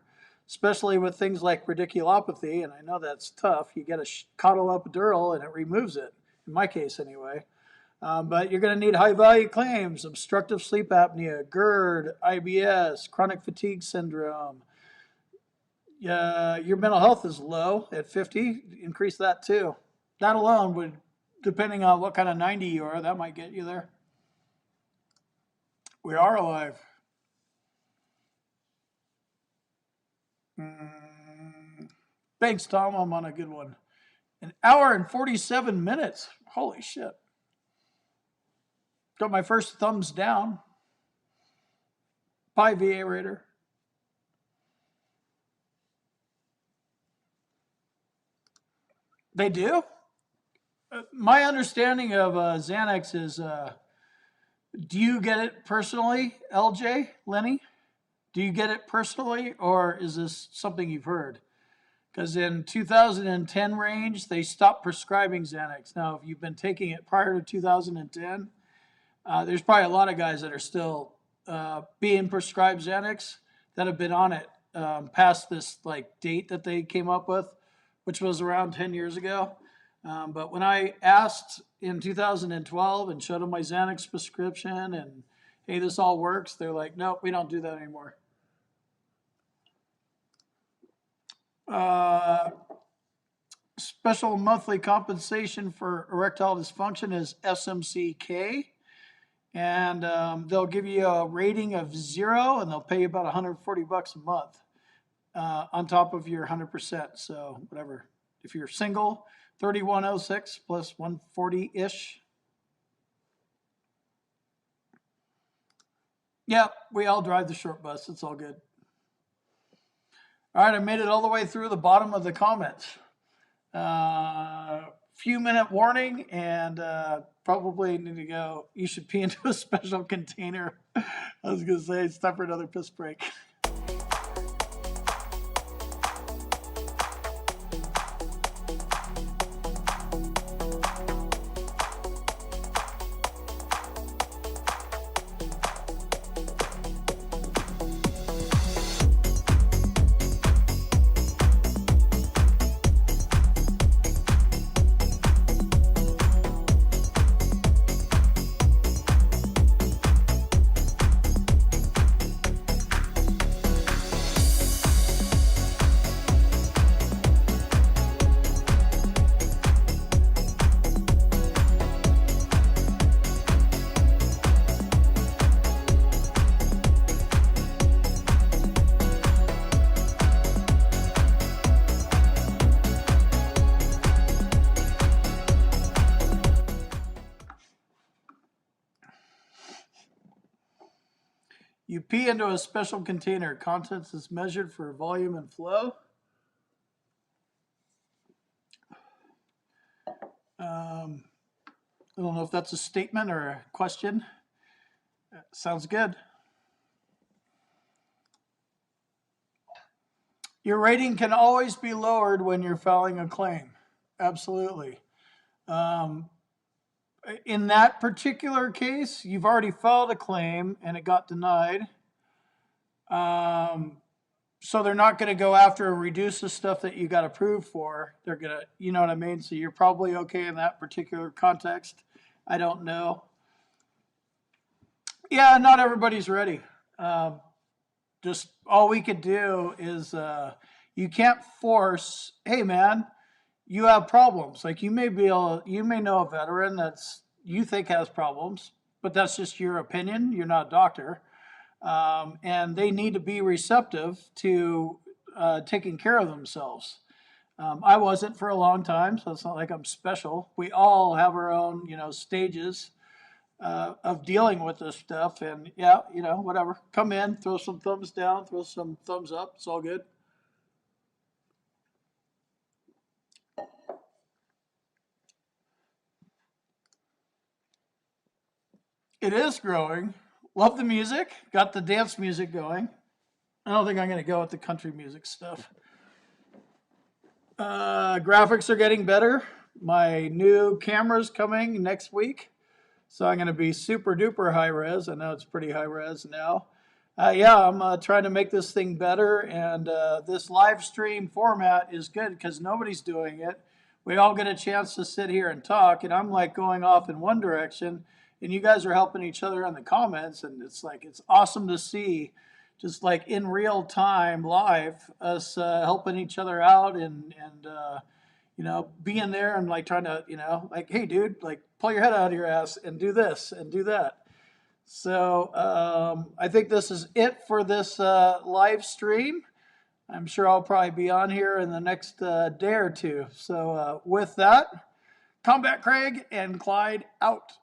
Speaker 1: especially with things like radiculopathy. And I know that's tough. You get a coddle epidural and it removes it, in my case anyway. But you're going to need high value claims: obstructive sleep apnea, Gerd, IBS, chronic fatigue syndrome. Your mental health is low at 50. Increase that too. That alone would, depending on what kind of 90 you are, that might get you there. We are alive. Thanks, Tom. I'm on a good one. An hour and 47 minutes. Holy shit. Got my first thumbs down. Bye, VA Raider. They do? My understanding of Xanax is, do you get it personally, LJ, Lenny? Do you get it personally, or is this something you've heard? Because in 2010 range, they stopped prescribing Xanax. Now, if you've been taking it prior to 2010, there's probably a lot of guys that are still being prescribed Xanax that have been on it past this like date that they came up with, which was around 10 years ago. But when I asked in 2012 and showed them my Xanax prescription and, hey, this all works, they're like, nope, we don't do that anymore. Special monthly compensation for erectile dysfunction is SMCK. And they'll give you a rating of 0 and they'll pay you about $140 a month on top of your 100%. So whatever. If you're single, 3106 plus 140-ish. Yeah, we all drive the short bus. It's all good. All right, I made it all the way through the bottom of the comments. Few minute warning, and probably need to go. You should pee into a special container. I was gonna say it's time for another piss break. You pee into a special container. Contents is measured for volume and flow. I don't know if that's a statement or a question. Sounds good. Your rating can always be lowered when you're filing a claim. Absolutely. In that particular case, you've already filed a claim and it got denied. So they're not going to go after and reduce the stuff that you got approved for. They're going to, you know what I mean? So you're probably okay in that particular context. I don't know. Yeah, not everybody's ready. Just all we could do is you can't force, hey man, you have problems. Like you may know a veteran that's you think has problems, but that's just your opinion. You're not a doctor. And they need to be receptive to taking care of themselves. I wasn't for a long time, so it's not like I'm special. We all have our own, stages of dealing with this stuff. And yeah, whatever. Come in, throw some thumbs down, throw some thumbs up. It's all good. It is growing. Love the music. Got the dance music going. I don't think I'm going to go with the country music stuff. Graphics are getting better. My new camera's coming next week. So I'm going to be super duper high res. I know it's pretty high res now. I'm trying to make this thing better. And this live stream format is good because nobody's doing it. We all get a chance to sit here and talk. And I'm like going off in one direction. And you guys are helping each other in the comments. And it's awesome to see just like in real time live us helping each other out and being there and like trying to, like, hey dude, like pull your head out of your ass and do this and do that. So I think this is it for this live stream. I'm sure I'll probably be on here in the next day or two. So with that, Combat Craig and Clyde out.